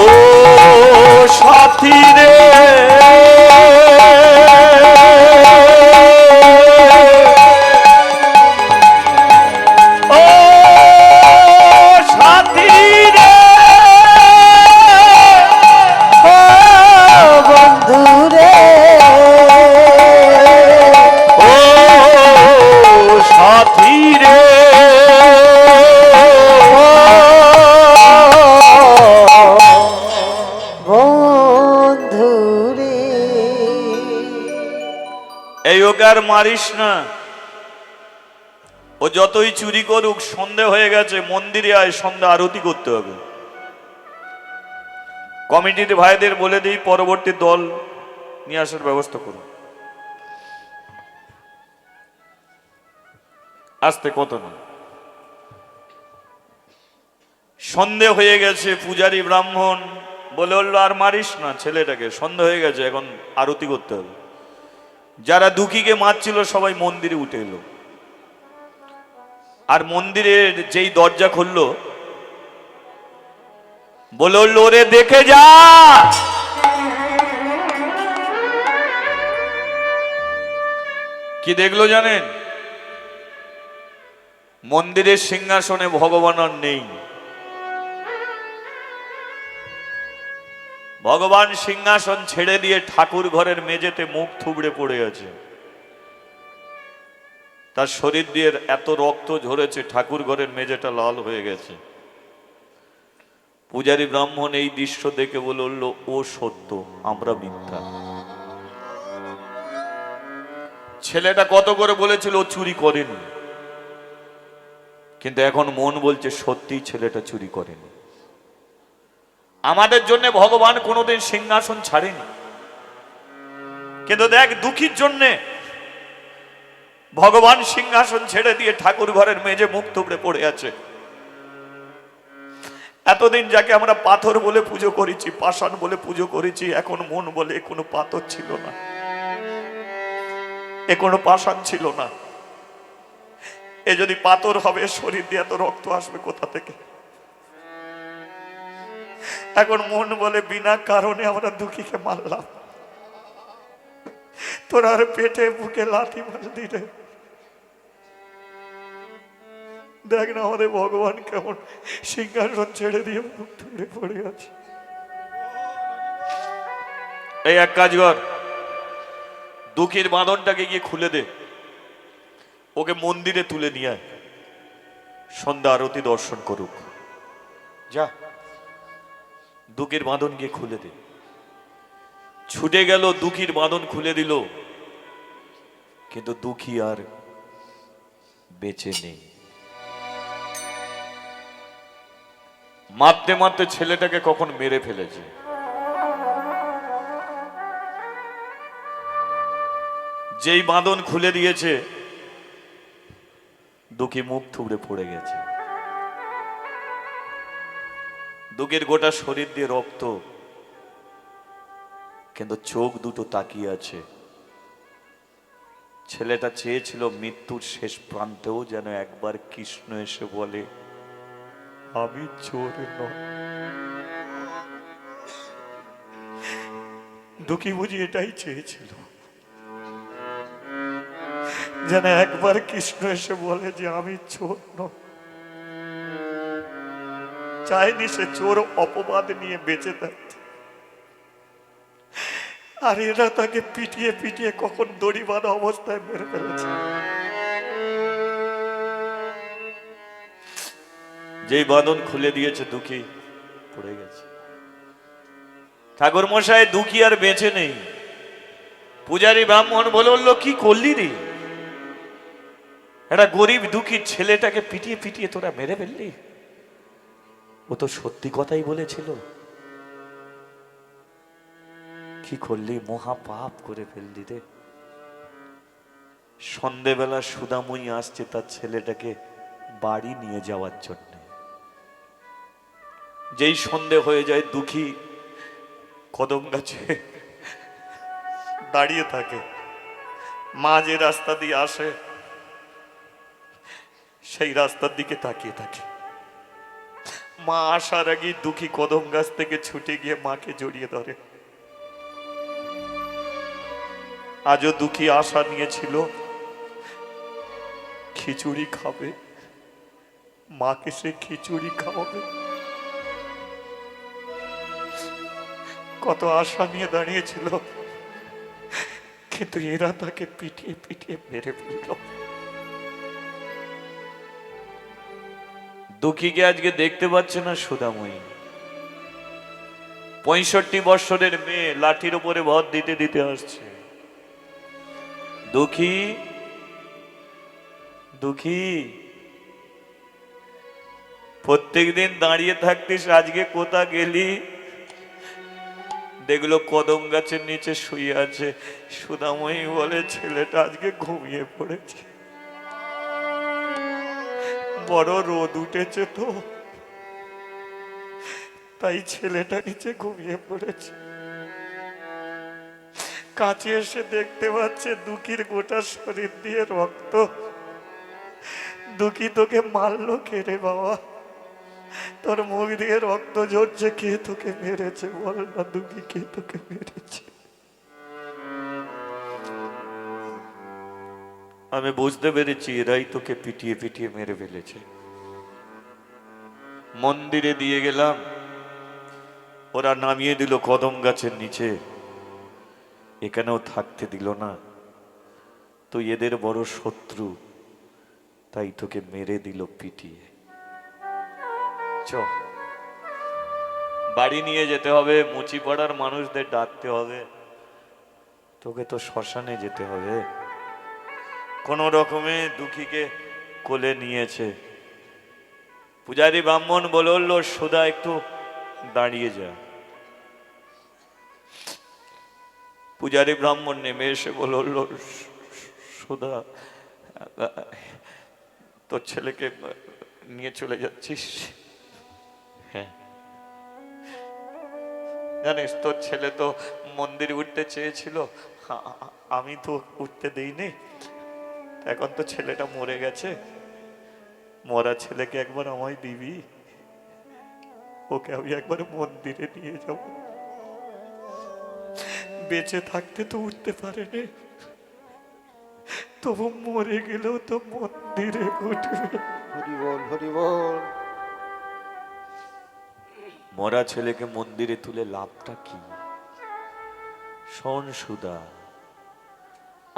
সাথী রে ও সাথী রে ও বন্ধু রে ও সাথী রে বন্ধু রে। এই ওকে আর মারিস না, ও যতই চুরি করুক সন্ধে হয়ে গেছে, মন্দিরে আয়, সন্ধ্যা আরতি করতে হবে। কমিটির ভাইদের বলে দিই পরবর্তী দল নিয়ে আসার ব্যবস্থা করুন। আসতে কত না, সন্ধে হয়ে গেছে। পূজারী ব্রাহ্মণ বলে বললো আর মারিস না ছেলেটাকে, সন্ধে হয়ে গেছে, এখন আরতি করতে হবে। যারা দুঃখীকে মারছিল সবাই মন্দিরে উঠে এলো, আর মন্দিরের যেই দরজা খুললো বলে বললো ওরে দেখে যা। কি দেখলো জানেন? মন্দিরের সিংহাসনে ভগবান আর নেই। ভগবান সিংহাসন ছেড়ে দিয়ে ঠাকুর ঘরের মেঝেতে মুখ থুবড়ে পড়ে আছে। তার শরীর দিয়ে এত রক্ত ঝরেছে, ঠাকুর ঘরের মেঝেটা লাল হয়ে গেছে। পূজারী ব্রাহ্মণ এই দৃশ্য দেখে বলল ও সত্য, আমরা মিথ্যা। ছেলেটা কত করে বলেছিল ও চুরি করেনি, কিন্তু এখন মন বলছে সত্যি ছেলেটা চুরি করেনি। আমাদের জন্য ভগবান কোনোদিন সিংহাসন ছাড়েনি, কিন্তু দেখ দুঃখীর জন্যে ভগবান সিংহাসন ছেড়ে দিয়ে ঠাকুর ঘরের মেঝে মুখ থুবড়ে পড়ে আছে। এতদিন যাকে আমরা পাথর বলে পুজো করেছি, পাষাণ বলে পুজো করেছি, এখন মন বলে কোনো পাথর ছিল না। এ কোনো পাষাণ ছিল না। এ যদি পাথর হবে, শরীর দিয়ে এত রক্ত আসবে কোথা থেকে? এখন মন বলে বিনা কারণে আমরা দুঃখীকে মারলাম, তোর আর পেটে বুকে লাথি মার দিলে। দেখ না আমাদের ভগবান কেমন সিংহাসন ছেড়ে দিয়ে মুখ তুলে পড়ে আছে। এই এক কাজ কর, দুঃখীর বাঁধনটাকে গিয়ে খুলে দে, ওকে মন্দিরে তুলে নিয়ে আয়, সন্ধ্যা আরতি দর্শন করুক। যা, দুঃখীর বাঁধন গিয়ে খুলে দে। ছুটে গেল, দুঃখীর বাঁধন খুলে দিল, কিন্তু দুঃখী আর বেঁচে নেই। মারতে মারতে ছেলেটাকে কখন মেরে ফেলেছে। যেই বাঁধন খুলে দিয়েছে, দুঃখী মুখ থুবড়ে পড়ে গেছে। দুঃখের গোটা শরীর দিয়ে রক্ত, কিন্তু চোখ দুটো তাকিয়ে আছে। ছেলেটা চেয়েছিল মৃত্যুর শেষ প্রান্তেও যেন একবার কৃষ্ণ এসে বলে, আমি চোর নই। দুঃখী বুঝি এটাই চেয়েছিল, যেন একবার কৃষ্ণ এসে বলে যে আমি চোর নই। চাইনি সে চোর অপবাদ নিয়ে বেঁচে থাকতে। আর এরা তাকে পিটিয়ে পিটিয়ে কখন দড়ি বাঁধা অবস্থায় মেরে ফেলেছে। যেই বাঁধন খুলে দিয়েছে, দুঃখী পড়ে গেছে। ঠাকুর মশাই, দুঃখী আর বেঁচে নেই। পূজারী ব্রাহ্মণ বলল, কি করলি রে? একটা গরিব দুঃখী ছেলেটাকে পিটিয়ে পিটিয়ে তোরা মেরে ফেললি। ও তো সত্যি কথাই বলেছিল। কি করলি? মহা পাপ করে ফেললি রে। সন্ধেবেলা সুদাময়ী আসছে তার ছেলেটাকে বাড়ি নিয়ে যাওয়ার জন্য। যেই সন্ধে হয়ে যায়, দুঃখী কদম গাছে দাঁড়িয়ে থাকে। মা যে রাস্তা দিয়ে আসে, সেই রাস্তার দিকে তাকিয়ে থাকে। মা আসার আগে দুঃখী কদম গাছ থেকে ছুটে গিয়ে মাকে জড়িয়ে ধরে। আজও দুঃখী আশা নিয়েছিল খিচুড়ি খাবে, মাকে সে খিচুড়ি খাওয়াবে। কত আশা নিয়ে দাঁড়িয়েছিল, কিন্তু এরা তাকে পিটিয়ে পিটিয়ে মেরে ফেলল। দুঃখীকে আজকে দেখতে পাচ্ছে না সুদাময়ী। 65 বৎসরের মেয়ে লাঠির উপরে ভর দিতে দিতে আসছে। দুঃখী, দুঃখী, প্রত্যেকদিন দাঁড়িয়ে থাকতিস, আজকে কোথা গেলি? দেখলো কদম গাছের নিচে শুয়ে আছে। সুদাময়ী বলে, ছেলেটা আজকে ঘুমিয়ে পড়েছে, বড় রোদ উঠেছে তো, তাই ছেলেটা নিচে ঘুমিয়ে পড়েছে। কাছে এসে দেখতে পাচ্ছে দুঃখীর গোটা শরীর দিয়ে রক্ত। দুঃখী, তোকে মারলো কে রে বাবা? তোর মুখ দিয়ে রক্ত ঝরছে, কে তোকে মেরেছে বল না দুঃখী, কে তোকে মেরেছে? আমি বুঝতে পেরেছি এরাই তোকে পিটিয়ে পিটিয়ে মেরে ফেলেছে। মন্দিরে দিয়ে গেলাম, ওরা নামিয়ে দিল কদম গাছের নিচে, এখানেও থাকতে দিল না। তো এদের বড় শত্রু, তাই তোকে মেরে দিল পিটিয়ে। চ, বাড়ি নিয়ে যেতে হবে, মুচিপাড়ার মানুষদের ডাকতে হবে, তোকে তো শ্মশানে যেতে হবে। কোন রকমে দুঃখীকে কোলে নিয়েছে। পূজারী ব্রাহ্মণ বলল, সুধা একটু দাঁড়িয়ে যা। পূজারী ব্রাহ্মণ নেমে এসে বলল, সুধা, তোর ছেলেকে নিয়ে চলে যাচ্ছিস? হ্যাঁ। জানিস তোর ছেলে তো মন্দিরে উঠতে চেয়েছিল, আমি তো উঠতে দেইনি। এখন তো ছেলেটা মরে গেছে, মরা ছেলেকে একবার আমায় দিবি, ওকে আমি একবার মন্দিরে নিয়ে যাব। বেঁচে থাকতে তো উঠতে পারেনি, তবু মরে গেলেও তো মন্দিরে উঠবে। হরি বল, হরি বল। মরা ছেলেকে মন্দিরে তুলে লাভটা কি? শোন সুধা,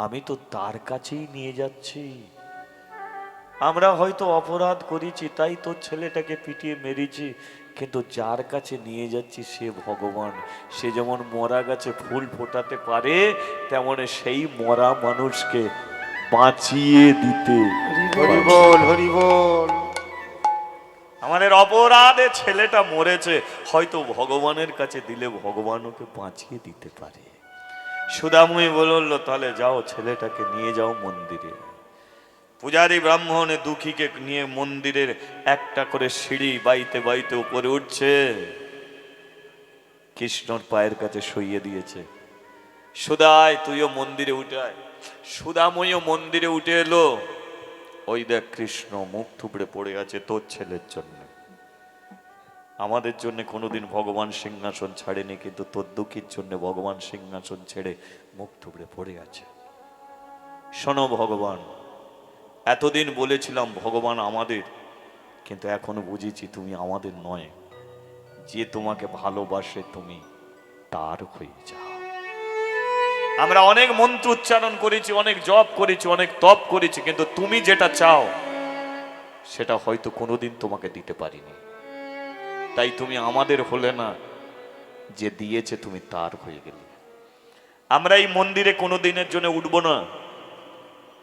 আমি তো তার কাছেই নিয়ে যাচ্ছি। আমরা হয়তো অপরাধ করেছি, তাই তোর ছেলেটাকে পিটিয়ে মেরেছি, কিন্তু যার কাছে নিয়ে যাচ্ছি সে ভগবান। সে যেমন মরা গাছে ফুল ফোটাতে পারে, তেমন সেই মরা মানুষকে বাঁচিয়ে দিতে। হরি বল, হরি বল। আমাদের অপরাধে ছেলেটা মরেছে, হয়তো ভগবানের কাছে দিলে ভগবান ওকে বাঁচিয়ে দিতে পারে। সুদামুই বলল, তাহলে যাও ছেলেটাকে নিয়ে যাও মন্দিরে। পূজারী ব্রাহ্মণে দুঃখীকে নিয়ে মন্দিরের একটা করে সিঁড়ি বাইতে বাইতে উপরে উঠছে। কৃষ্ণর পায়ের কাছে সইয়ে দিয়েছে, সুদায় তুইও মন্দিরে উঠে আয়। সুদাময়ও মন্দিরে উঠে এলো। ওই দেখ কৃষ্ণ মুখ থুবড়ে পড়ে আছে তোর ছেলের জন্য। আমাদের জন্য কোনোদিন ভগবান সিংহাসন ছাড়েনি, কিন্তু তোর দুঃখীর জন্য ভগবান সিংহাসন ছেড়ে মুখ থুবড়ে পড়ে আছে। শোনো ভগবান, এতদিন বলেছিলাম ভগবান আমাদের, কিন্তু এখনো বুঝেছি তুমি আমাদের নয়। যে তোমাকে ভালোবাসে তুমি তার হয়ে যাও। আমরা অনেক মন্ত্র উচ্চারণ করেছি, অনেক জপ করেছি, অনেক তপ করেছি, কিন্তু তুমি যেটা চাও সেটা হয়তো কোনোদিন তোমাকে দিতে পারিনি। তাই তুমি আমাদের হলে না, যে দিয়েছে তুমি তার হয়ে গেলে। আমরা এই মন্দিরে কোনো দিনের জন্য উঠব না।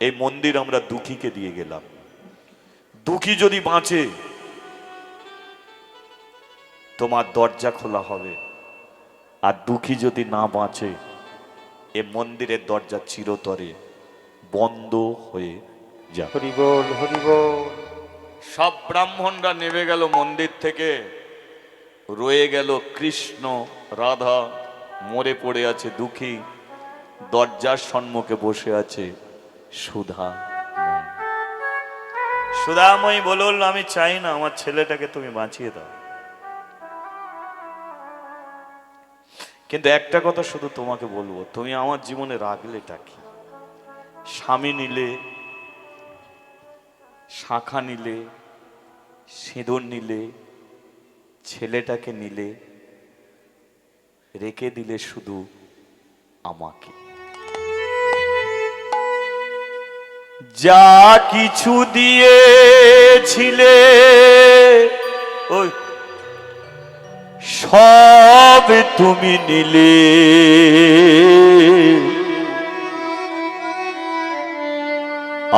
এই মন্দির আমরা দুঃখীকে দিয়ে গেলাম। দুঃখী যদি বাঁচে তোমার দরজা খোলা হবে, আর দুঃখী যদি না বাঁচে এ মন্দিরের দরজা চিরতরে বন্ধ হয়ে যাবে। হরি বল, হরি বল। সব ব্রাহ্মণরা নেমে গেল মন্দির থেকে। রয়ে গেল কৃষ্ণ, রাধা, মরে পড়ে আছে দুঃখী, দরজার সম্মুখে বসে আছে সুধা। সুধাময়ী বলল, আমি চাই না আমার ছেলেটাকে তুমি বাঁচিয়ে দাও, কিন্তু একটা কথা শুধু তোমাকে বলবো, তুমি আমার জীবনে রাখলেটা কি? স্বামী নিলে, শাখা নিলে, সিঁদুর নিলে, ছেলেটাকে নিলে, রেখে দিলে শুধু আমাকে। যা কিছু দিয়েছিলে ওই সব তুমি নিলে,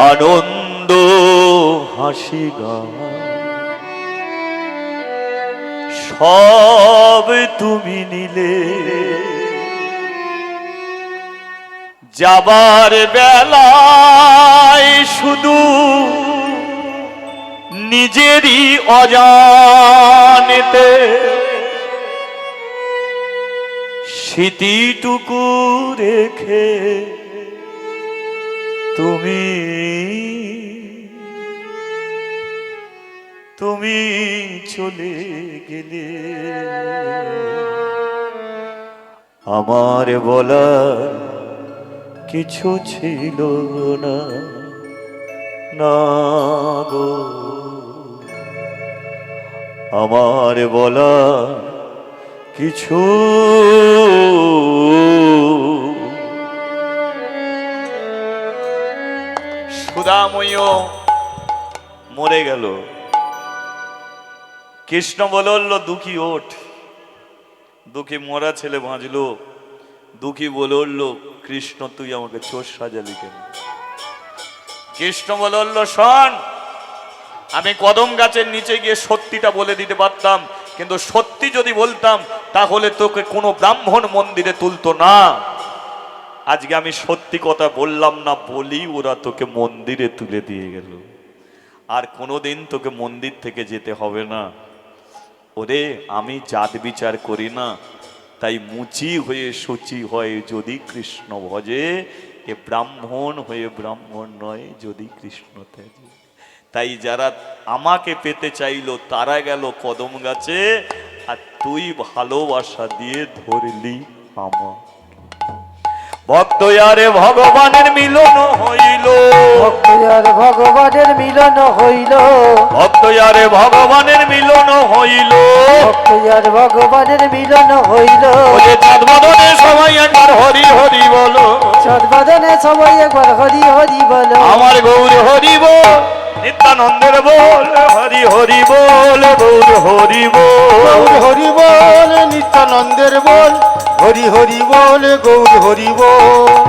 আনন্দ হাসি গান সব তুমি নিলে। যাবার বেলায় শুধু নিজেরই অজানেতে স্মৃতিটুকু রেখে তুমি তুমি চলে গেলে। আমার বলার কিছু ছিল না, না গো, আমার বলার কিছু সুধাময় মরে গেল। কৃষ্ণ বলল, দুঃখী ওঠ। দুঃখী মরা ছেলে বাঁচলো। দুঃখী বলল, কৃষ্ণ তুই আমাকে চোর সাজালি কেন? কৃষ্ণ বলল, শোন, আমি কদম গাছের নিচে গিয়ে সত্যিটা বলে দিতে পারতাম, কিন্তু সত্যি যদি বলতাম তাহলে তোকে কোনো ব্রাহ্মণ মন্দিরে তুলতো না। আজকে আমি সত্যি কথা বললাম না বলি ওরা তোকে মন্দিরে তুলে দিয়ে গেল। আর কোনোদিন তোকে মন্দির থেকে যেতে হবে না। ওরে, আমি জাত বিচার করি না, তাই মুচি হয়ে সূচি হয় যদি কৃষ্ণ ভজে, এ ব্রাহ্মণ হয়ে ব্রাহ্মণ নয় যদি কৃষ্ণ ত্যাজে। তাই যারা আমাকে পেতে চাইলো তারা গেল কদম গাছে, আর তুই ভালোবাসা দিয়ে ধরলি আমার। ভক্ত আরে ভগবানের মিলন হইল, ভক্ত আর ভগবানের মিলন হইল, ভক্ত আরে ভগবানের মিলন হইল। ভক্ত আর ভগবানের মিলন হইল। ওরে চাঁদ বদনে সবাই একবার হরি হরি বলো, সদবদনে সবাই একবার হরি হরি বলো। আমার গৌর হরি বল, নিত্যানন্দের বল হরি হরি বল, গৌর হরি বল। গৌর হরি বল, নিত্যানন্দের বল, হরি হরি বল, গৌর হরি বল।